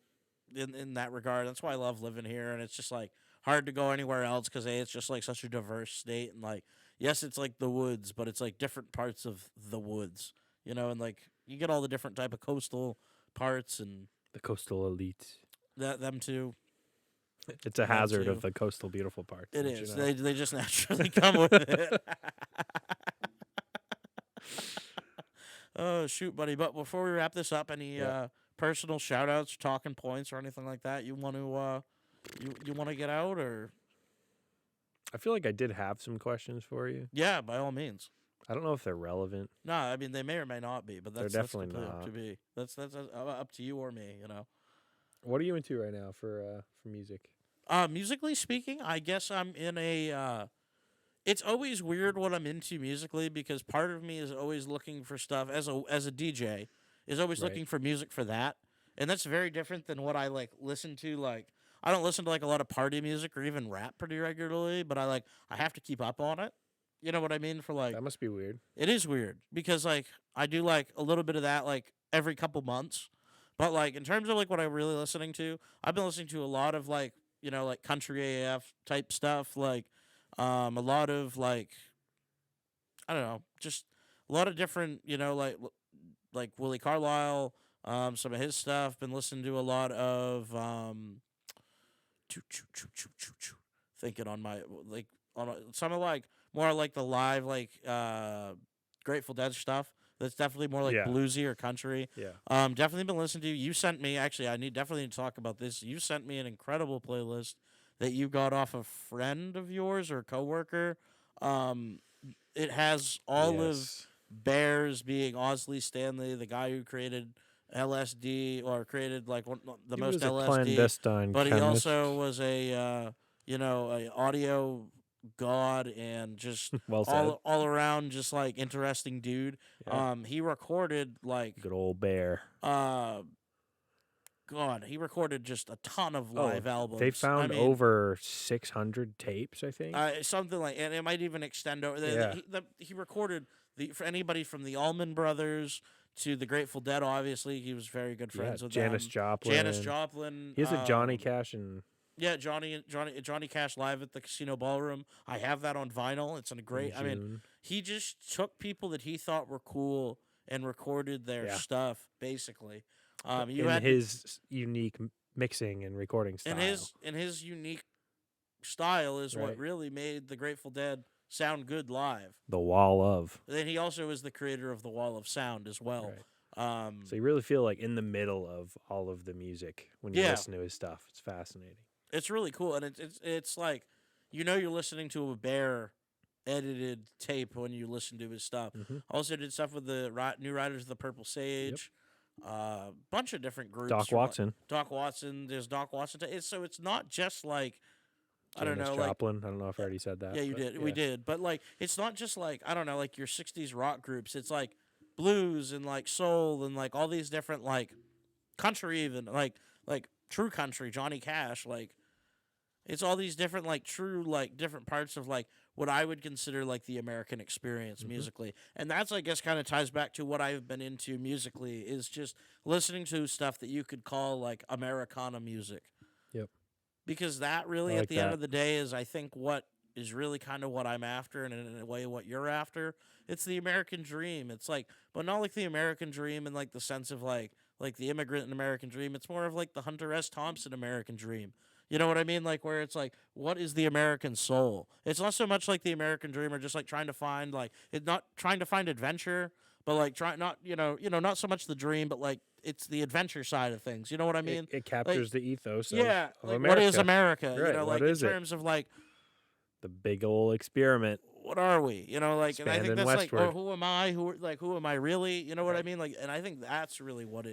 in that regard. That's why I love living here, and it's just like hard to go anywhere else because it's just like such a diverse state, and like yes, it's like the woods, but it's like different parts of the woods, you know, and like you get all the different type of coastal parts and The coastal elite. them too. It's a That hazard too. of the coastal beautiful parts. It don't you is. know? They just naturally come with it. Oh shoot, buddy! But before we wrap this up, any personal shout outs, talking points, or anything like that you want to you want to get out or I feel like I did have some questions for you. yeah, by all means. I don't know if they're relevant. No, I mean they may or may not be, but They're that's definitely completely up not. to be. That's up to you or me, you know. What are you into right now for music? Musically speaking, I guess I'm in a. It's always weird what I'm into musically because part of me is always looking for stuff as a DJ is always Right. looking for music for that, and that's very different than what I like listen to. Like I don't listen to like a lot of party music or even rap pretty regularly, but I have to keep up on it. You know what I mean? For like That must be weird. it is weird because like I do like a little bit of that like every couple months. But like in terms of like what I'm really listening to, I've been listening to a lot of like, you know, like country AF type stuff, like a lot of like I don't know, just a lot of different, you know, like Willie Carlisle, some of his stuff. Been listening to a lot of thinking on my like on some of like more like the live like Grateful Dead stuff. That's definitely more like Yeah. bluesy or country. Yeah. Definitely been listening to. You sent me actually. I definitely need to talk about this. You sent me an incredible playlist that you got off a friend of yours or coworker. It has all of Yes. Bears being Osley Stanley, the guy who created LSD or created like the He most was a LSD. clandestine But he chemist. also was a a audio god and just well said. all around just like interesting dude. Yeah. He recorded like Good old bear. God, he recorded just a ton of live albums. They found I mean, over 600 tapes, I think. something like, and it might even extend over. Yeah. He recorded for anybody from the Allman Brothers to the Grateful Dead. Obviously, he was very good friends with Janis them. Joplin. Janis Joplin. He has a Johnny Cash and Yeah, Johnny Cash live at the Casino Ballroom. I have that on vinyl. It's a great. I mean, June. he just took people that he thought were cool and recorded their stuff, basically. You in had his unique mixing and recording style. and his unique style is what Right. really made the Grateful Dead sound good live. The Wall of. Then he also is the creator of the Wall of Sound as well. Right. So you really feel like in the middle of all of the music when you listen to his stuff. It's fascinating. It's really cool, and it's like, you're listening to a Bear edited tape when you listen to his stuff. Mm-hmm. Also did stuff with the New Riders of the Purple Sage. Bunch of different groups. Doc Watson. There's Doc Watson. So it's not just like, I don't Janis know, Joplin. I don't know if I already said that. Yeah, you did. Yeah. We did. But like, it's not just like, I don't know, like your 60s rock groups. It's like blues and like soul and like all these different like country, even like true country, Johnny Cash. Like, it's all these different like true like different parts of like what I would consider like the American experience musically. And that's, I guess, kind of ties back to what I've been into musically, is just listening to stuff that you could call like Americana music. Yep. Because that really, like at the end of the day, is, I think, what is really kind of what I'm after, and in a way what you're after. It's the American dream. It's like, but not like the American dream in like the sense of like the immigrant and American dream. It's more of like the Hunter S. Thompson American dream. You know what I mean? Like, where it's like, what is the American soul? It's not so much like the American dream, or just like trying to find like, it's not trying to find adventure, but like not not so much the dream, but like it's the adventure side of things. You know what I mean? It captures the ethos of like America. What is America? Right, You know, like what in is it? terms of like, the big old experiment. what are we? You know, like, and I think Expanding that's like, westward. who am I? Who am I really? You know what I mean? Like, and I think that's really what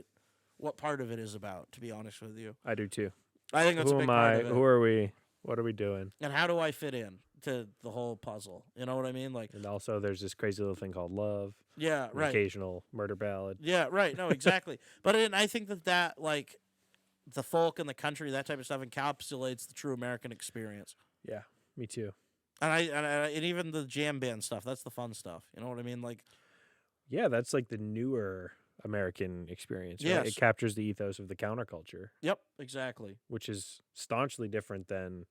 part of it is about, to be honest with you. I do too. I think that's Who a big am part I? of it. Who are we? What are we doing? And how do I fit in to the whole puzzle? You know what I mean? Like, And also, there's this crazy little thing called love. yeah, An right. occasional murder ballad. Yeah, right. No, exactly. But I think that like the folk and the country, that type of stuff, encapsulates the true American experience. Yeah, me too. And even the jam band stuff, that's the fun stuff. You know what I mean? Like, Yeah, that's like the newer American experience. Right? Yes. It captures the ethos of the counterculture, yep, exactly. which is staunchly different than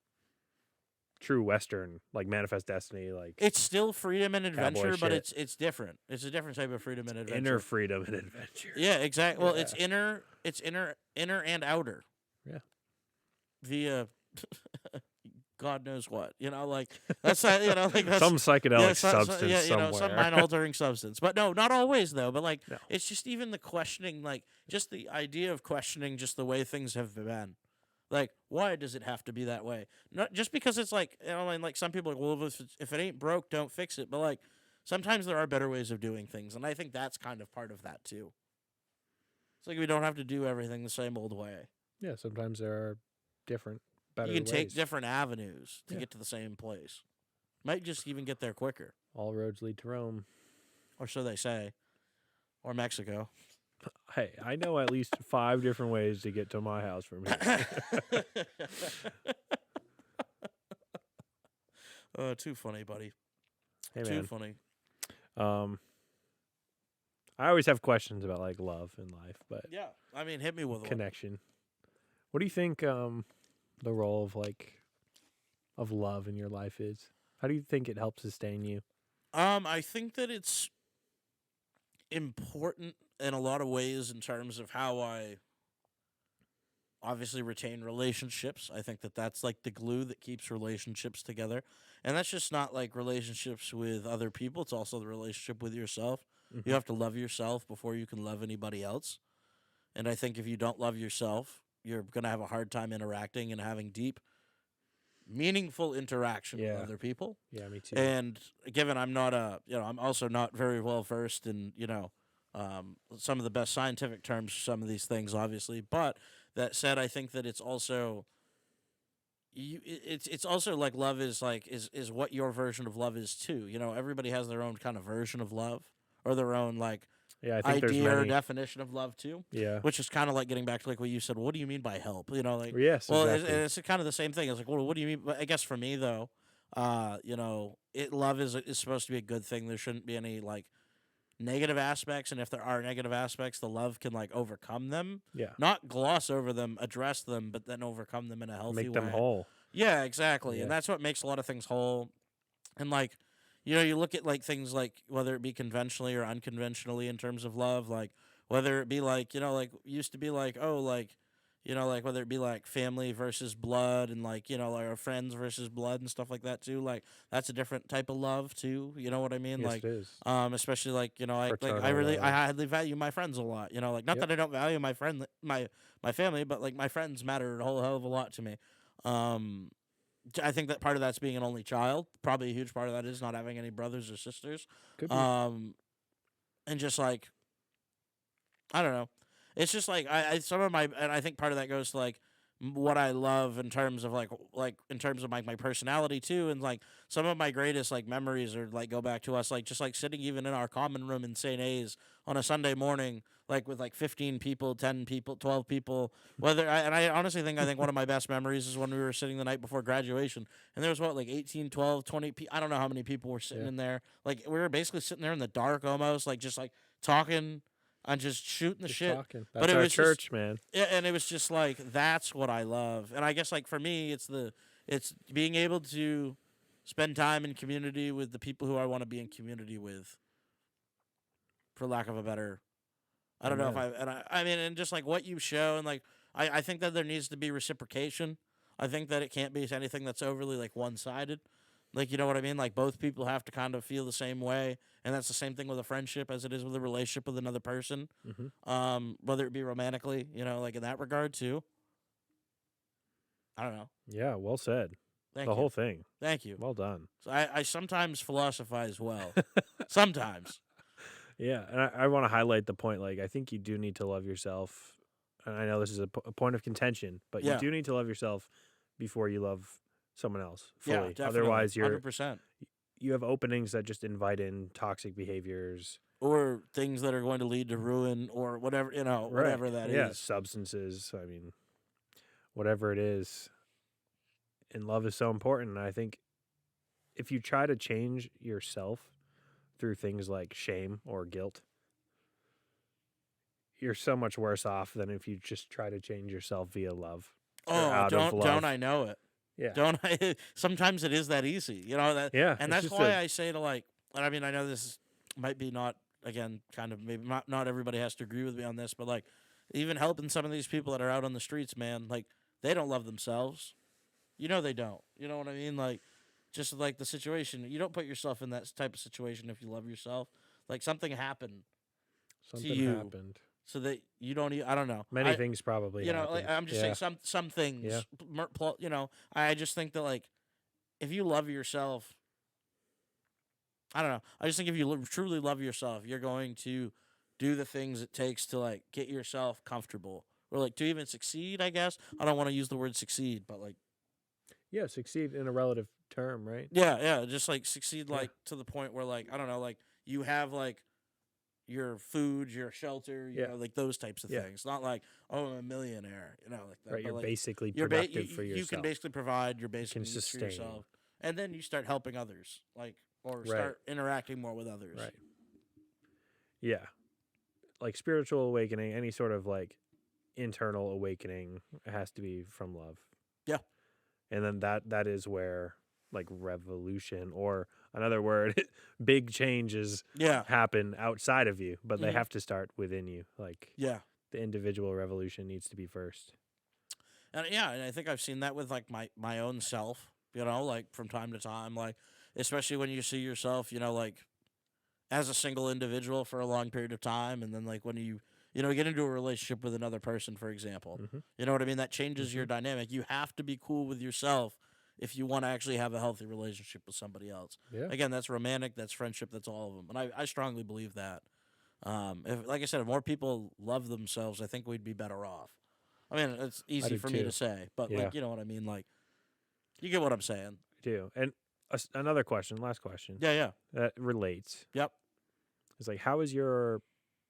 true Western, like Manifest Destiny, like It's still freedom and adventure, but shit. it's different. It's a different type of freedom and adventure. inner freedom and adventure. Yeah, exactly. Well, Yeah. it's inner and outer. Yeah. Via God knows what. You know, like that's like that's Some psychedelic some- substance yeah, somewhere. some mind altering substance. But no, not always though. But like, No. it's just even the questioning, like just the idea of questioning just the way things have been. Like, why does it have to be that way? Not just because it's like, and like some people are like, well, if it ain't broke, don't fix it. But like, sometimes there are better ways of doing things, and I think that's kind of part of that too. It's like we don't have to do everything the same old way. Yeah, sometimes there are different, better You can take ways. different avenues to Yeah. get to the same place. Might just even get there quicker, All roads lead to Rome. or so they say, or Mexico. Hey, I know at least 5 different ways to get to my house from here. Too funny, buddy. Hey, Too man. funny. I always have questions about like love in life, but Yeah, I mean, hit me with one. connection. What do you think the role of love in your life is? How do you think it helps sustain you? I think that it's important in a lot of ways in terms of how I obviously retain relationships. I think that that's like the glue that keeps relationships together. And that's just not like relationships with other people, it's also the relationship with yourself. Mhm. You have to love yourself before you can love anybody else. And I think if you don't love yourself, you're going to have a hard time interacting and having deep, meaningful interaction Yeah. with other people. Yeah, me too. And given I'm not I'm also not very well versed in, some of the best scientific terms for some of these things, obviously. But that said, I think that it's also, it's also like love is like, is what your version of love is too. You know, everybody has their own kind of version of love, or their own like Yeah, I think there's idea or many. definition of love too. Yeah. Which is kind of like getting back to like what you said. Well, what do you mean by help? You know, like, Yes, well, exactly. it's kind of the same thing. It's like, well, what do you mean? But I guess for me though, love is supposed to be a good thing. There shouldn't be any like negative aspects, and if there are negative aspects, the love can like overcome them, Yeah. not gloss over them, address them, but then overcome them in a healthy Make them way. whole. Yeah, exactly. Yeah. And that's what makes a lot of things whole. And like, you look at like things like whether it be conventionally or unconventionally in terms of love, like whether it be like like used to be like like like whether it be like family versus blood and like like our friends versus blood and stuff like that too. Like that's a different type of love too. You know what I mean? Yes, Like it is. especially like I Fraternal really I love. highly value my friends a lot. Like not Yep. that I don't value my family, but like my friends matter a whole hell of a lot to me. Um, I think that part of that's being an only child. Probably a huge part of that is not having any brothers or sisters. Could be. Um, and just like I don't know, it's just like I some of my and I think part of that goes to like what I love in terms of like in terms of my personality too, and like some of my greatest like memories are like go back to us like just like sitting even in our common room in St. A's on a Sunday morning like with like 15 people, 10 people, 12 people. And I honestly think one of my best memories is when we were sitting the night before graduation and there was what like 18, 12, 20 I don't know how many people were sitting Yeah. in there. Like we were basically sitting there in the dark almost like just like talking and just shooting the Just shit. talking. But That's it our was just- church, man. Yeah, and it was just like that's what I love. And I guess like for me it's being able to spend time in community with the people who I want to be in community with. For lack of a better I don't know if Amen. I mean and just like what you show and like I think that there needs to be reciprocation. I think that it can't be anything that's overly like one sided. Like you know what I mean? Like both people have to kind of feel the same way. And that's the same thing with a friendship as it is with a relationship with another person. Whether it be romantically, like in that regard too. I don't know. Yeah, well said. Thank The you. whole thing. Thank you. Well done. So I sometimes philosophize well. Sometimes. Yeah, and I want to highlight the point. Like, I think you do need to love yourself. And I know this is a point of contention, but Yeah. you do need to love yourself before you love someone else Yeah, fully. definitely. Otherwise, 100%. you have openings that just invite in toxic behaviors. Or things that are going to lead to ruin or whatever, whatever that is. Yeah, substances. I mean, whatever it is. And love is so important. And I think if you try to change yourself through things like shame or guilt, you're so much worse off than if you just try to change yourself via love. or out of love. Don't I know it? Yeah. Don't I? Sometimes it is that easy, that. Yeah, and it's that's just why I say to like. I mean, I know this might be not again, kind of maybe not everybody has to agree with me on this, but like, even helping some of these people that are out on the streets, man, like they don't love themselves. They don't. You know what I mean? Like, just like the situation, you don't put yourself in that type of situation if you love yourself. Like something happened Something to you. happened. so that you don't. I don't know. Many things probably happened. Like I'm just saying some things. Yeah. I just think that like if you love yourself, I don't know. I just think if you truly love yourself, you're going to do the things it takes to like get yourself comfortable or like to even succeed. I guess I don't want to use the word succeed, but like Yeah, succeed in a relative term, right? yeah, just like succeed Yeah. like to the point where like I don't know, like you have like your food, your shelter, like those types of Yeah. things. Not like, oh, I'm a millionaire, like that. Right, but, you're like, basically you're productive for yourself. You can basically provide your basic can needs for sustain. yourself, and then you start helping others, like or Right. start interacting more with others. Right. Yeah. Like spiritual awakening, any sort of like internal awakening has to be from love. Yeah. And then that is where like revolution or another word, big changes Yeah, happen outside of you, but they Mhm. have to start within you. Like yeah, the individual revolution needs to be first. and I think I've seen that with like my own self. Like from time to time, like especially when you see yourself, like as a single individual for a long period of time, and then like when you get into a relationship with another person, for example, Mhm. you know what I mean. That changes your dynamic. You have to be cool with yourself if you want to actually have a healthy relationship with somebody else. Yeah. Again, that's romantic, that's friendship, that's all of them, and I strongly believe that. If like I said, if more people love themselves, I think we'd be better off. I mean, it's easy do for me too. to say, but Yeah. like you know what I mean. Like you get what I'm saying. I do. And another question, last question Yeah. that relates. Yep. It's like, how is your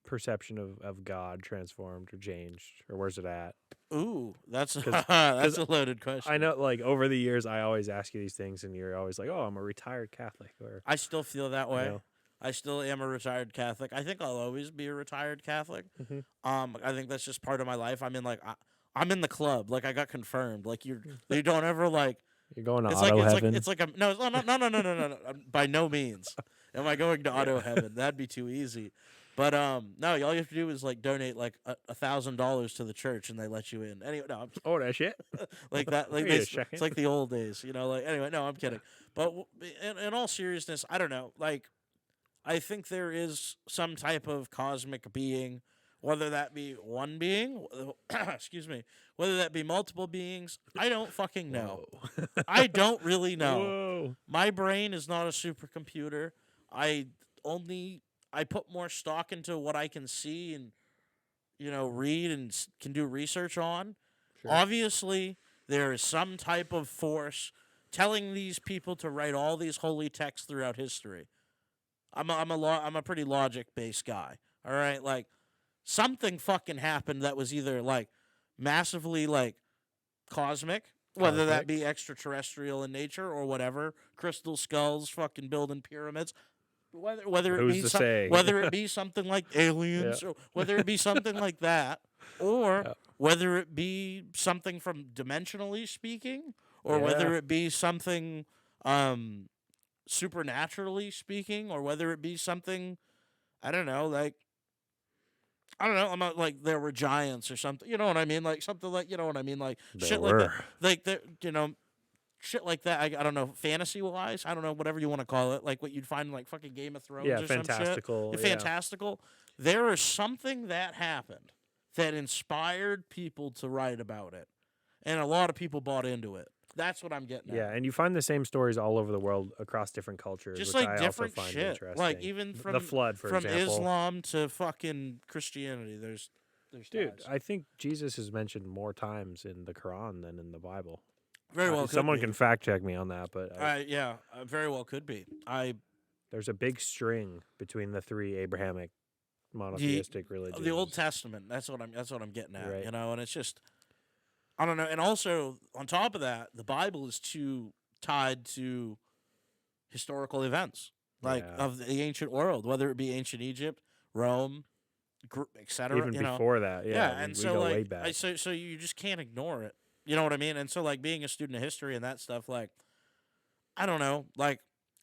perception of God transformed or changed, or where's it at? Ooh, that's 'Cause- that's a loaded question. I know, like, over the years, I always ask you these things, and you're always like, oh, I'm a retired Catholic. Or, I still feel that way. know. I still am a retired Catholic. I think I'll always be a retired Catholic. Mhm. I think that's just part of my life. I'm in the club. Like I got confirmed. Like you don't ever like You're going to It's auto like heaven. it's like a no, no. By no means am I going to auto heaven. That'd be too easy. But no, all you have to do is like donate like $1,000 to the church, and they let you in. Anyway, no, I'm Oh, that shit. like that. Like Wait a it's second. like the old days, Like anyway, no, I'm kidding. But in all seriousness, I don't know. Like I think there is some type of cosmic being, whether that be one being, excuse me, whether that be multiple beings. I don't fucking know. Whoa. I don't really know. Whoa. My brain is not a supercomputer. I put more stock into what I can see and read and can do research on. Sure. Obviously, there is some type of force telling these people to write all these holy texts throughout history. I'm a pretty logic based guy. All right, like something fucking happened that was either like massively like cosmic, whether that be extraterrestrial in nature or whatever, crystal skulls, fucking building pyramids. Whether it be something like aliens, or whether it be something like that, or whether it be something from dimensionally speaking, or whether it be something supernaturally speaking, or whether it be something I don't know, I'm not like there were giants or something. You know what I mean? Like something like like shit like that. Like shit like that. I don't know, fantasy wise. I don't know, whatever you want to call it. Like what you'd find in like fucking Game of Thrones or fantastical. some shit. Fantastical. There is something that happened that inspired people to write about it, and a lot of people bought into it. That's what I'm getting at. Yeah, and you find the same stories all over the world across different cultures, just which like I different also find shit. interesting. Like even from the flood, for from example. Islam to fucking Christianity. There's Dude, ties. I think Jesus is mentioned more times in the Quran than in the Bible. Very well. Someone can fact check me on that, but very well could be. There's a big string between the three Abrahamic monotheistic religions. The Old Testament. That's what I'm getting at. Right. And it's just I don't know. And also on top of that, the Bible is too tied to historical events of the ancient world, whether it be ancient Egypt, Rome, etc. Even before that, and we so go like way back. so you just can't ignore it. You know what I mean? And so like being a student of history and that stuff, like I don't know, like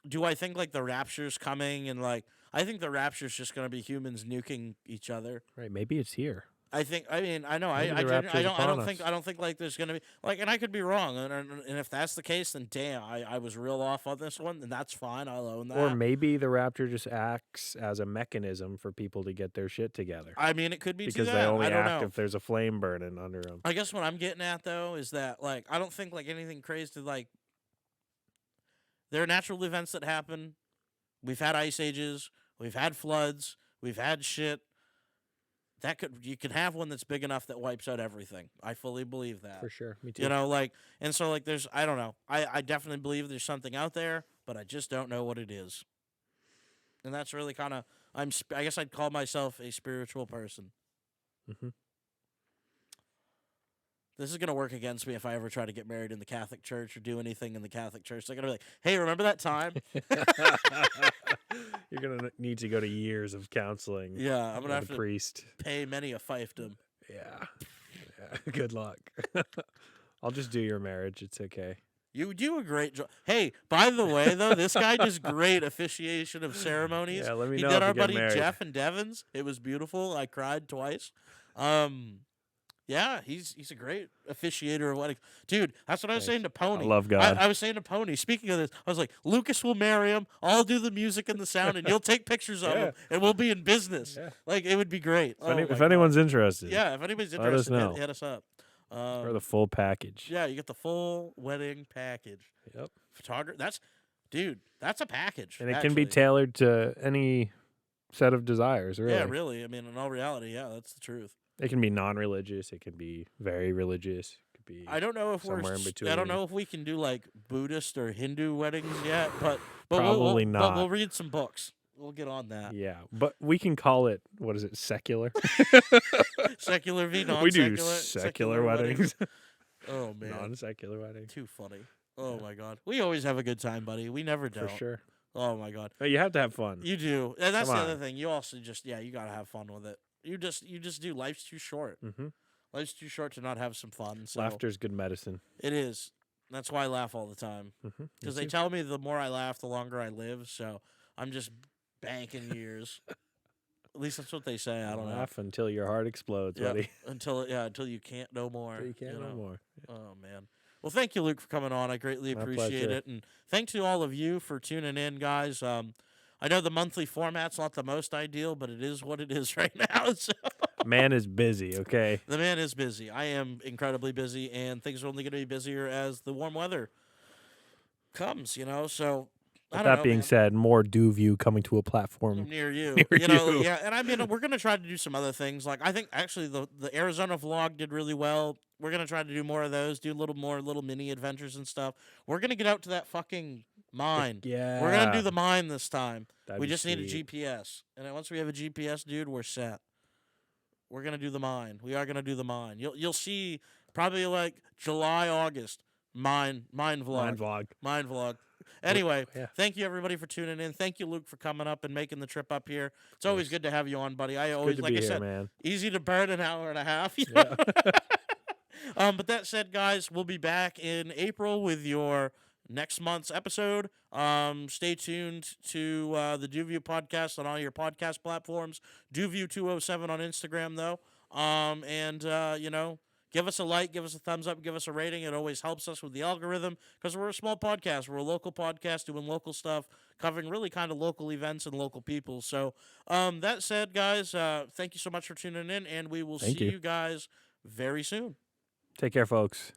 do I think like the rapture's coming and like I think the rapture's just gonna be humans nuking each other. Right? Maybe it's here. I mean I know Maybe I don't think like there's gonna be like, and I could be wrong, and if that's the case, then damn, I was real off on this one, and that's fine, I'll own that. Or maybe the rapture just acts as a mechanism for people to get their shit together. I mean, it could be because that. they only I don't act know. if there's a flame burning under them. I guess what I'm getting at though is that like I don't think like anything crazy like there are natural events that happen. We've had ice ages, we've had floods, we've had shit. You can have one that's big enough that wipes out everything. I fully believe that. For sure. Me too. You know, and so there's, I don't know. I definitely believe there's something out there, but I just don't know what it is. And that's really kind of, I guess I'd call myself a spiritual person. Mm-hmm. This is going to work against me if I ever try to get married in the Catholic Church or do anything in the Catholic Church. They're going to be like, hey, remember that time? You're going to need to go to years of counseling. Yeah, I'm going to have to priest. pay many a fiefdom. Yeah. Good luck. I'll just do your marriage. It's okay. You do a great job. Hey, by the way, though, this guy does great officiation of ceremonies. Yeah, let me he know did if our you get buddy married. Jeff and Devon's. It was beautiful. I cried twice. Yeah, he's a great officiator of weddings. Dude, that's what I was saying to Pony. I love God. I was saying to Pony, speaking of this, I was like, Lucas will marry him. I'll do the music and the sound, and you'll take pictures of him, and we'll be in business. Yeah. Like, it would be great. If anyone's interested. Yeah, if anybody's let us interested, know. hit us up. For the full package. Yeah, you get the full wedding package. Yep. Photographer, that's a package. And it can be tailored to any set of desires, really. Yeah, really. I mean, in all reality, yeah, that's the truth. It can be non-religious. It can be very religious. It could be. I don't know if somewhere in between. I don't know if we can do like Buddhist or Hindu weddings yet, but Probably not. But we'll read some books. We'll get on that. Yeah, but we can call it, what is it, secular? Secular v non-secular. We do secular weddings. Oh man, non-secular weddings. too funny. Oh my god, we always have a good time, buddy. We never don't. For sure. Oh my god, But you have to have fun. you do, and that's Come the on. other thing. You also just you gotta have fun with it. You just do. Life's too short. Mm-hmm. Life's too short to not have some fun. So Laughter's good medicine. it is. That's why I laugh all the time. Because they tell me the more I laugh, the longer I live. So I'm just banking years. At least that's what they say. I don't know. Laugh until your heart explodes, buddy. Until you can't no more. Until you can't no more. Oh man. Well, thank you, Luke, for coming on. I greatly appreciate it, and thanks to all of you for tuning in, guys. I know the monthly format's not the most ideal, but it is what it is right now. So. Man is busy. Okay. The man is busy. I am incredibly busy, and things are only going to be busier as the warm weather comes. So. With that being said, more DuView coming to a platform near you. Near you. Yeah, and I mean, we're gonna try to do some other things. Like I think actually the Arizona vlog did really well. We're gonna try to do more of those, do a little more little mini adventures and stuff. We're gonna get out to that fucking mine. Yeah, we're gonna do the mine this time. We just sweet. need a GPS, and then once we have a GPS, dude, we're set. We're gonna do the mine. We are gonna do the mine. You'll see probably like July, August. Mine vlog. Anyway, Thank you everybody for tuning in. Thank you, Luke, for coming up and making the trip up here. It's always good to have you on, buddy. I always, like I said, man. Easy to burn an hour and a half. You know? But that said, guys, we'll be back in April with your next month's episode. Stay tuned to the DuView Podcast on all your podcast platforms. DuView 207 on Instagram, though. Give us a like, give us a thumbs up, give us a rating. It always helps us with the algorithm because we're a small podcast. We're a local podcast doing local stuff, covering really kind of local events and local people. So that said, guys, thank you so much for tuning in, and we will see you guys very soon. Take care, folks.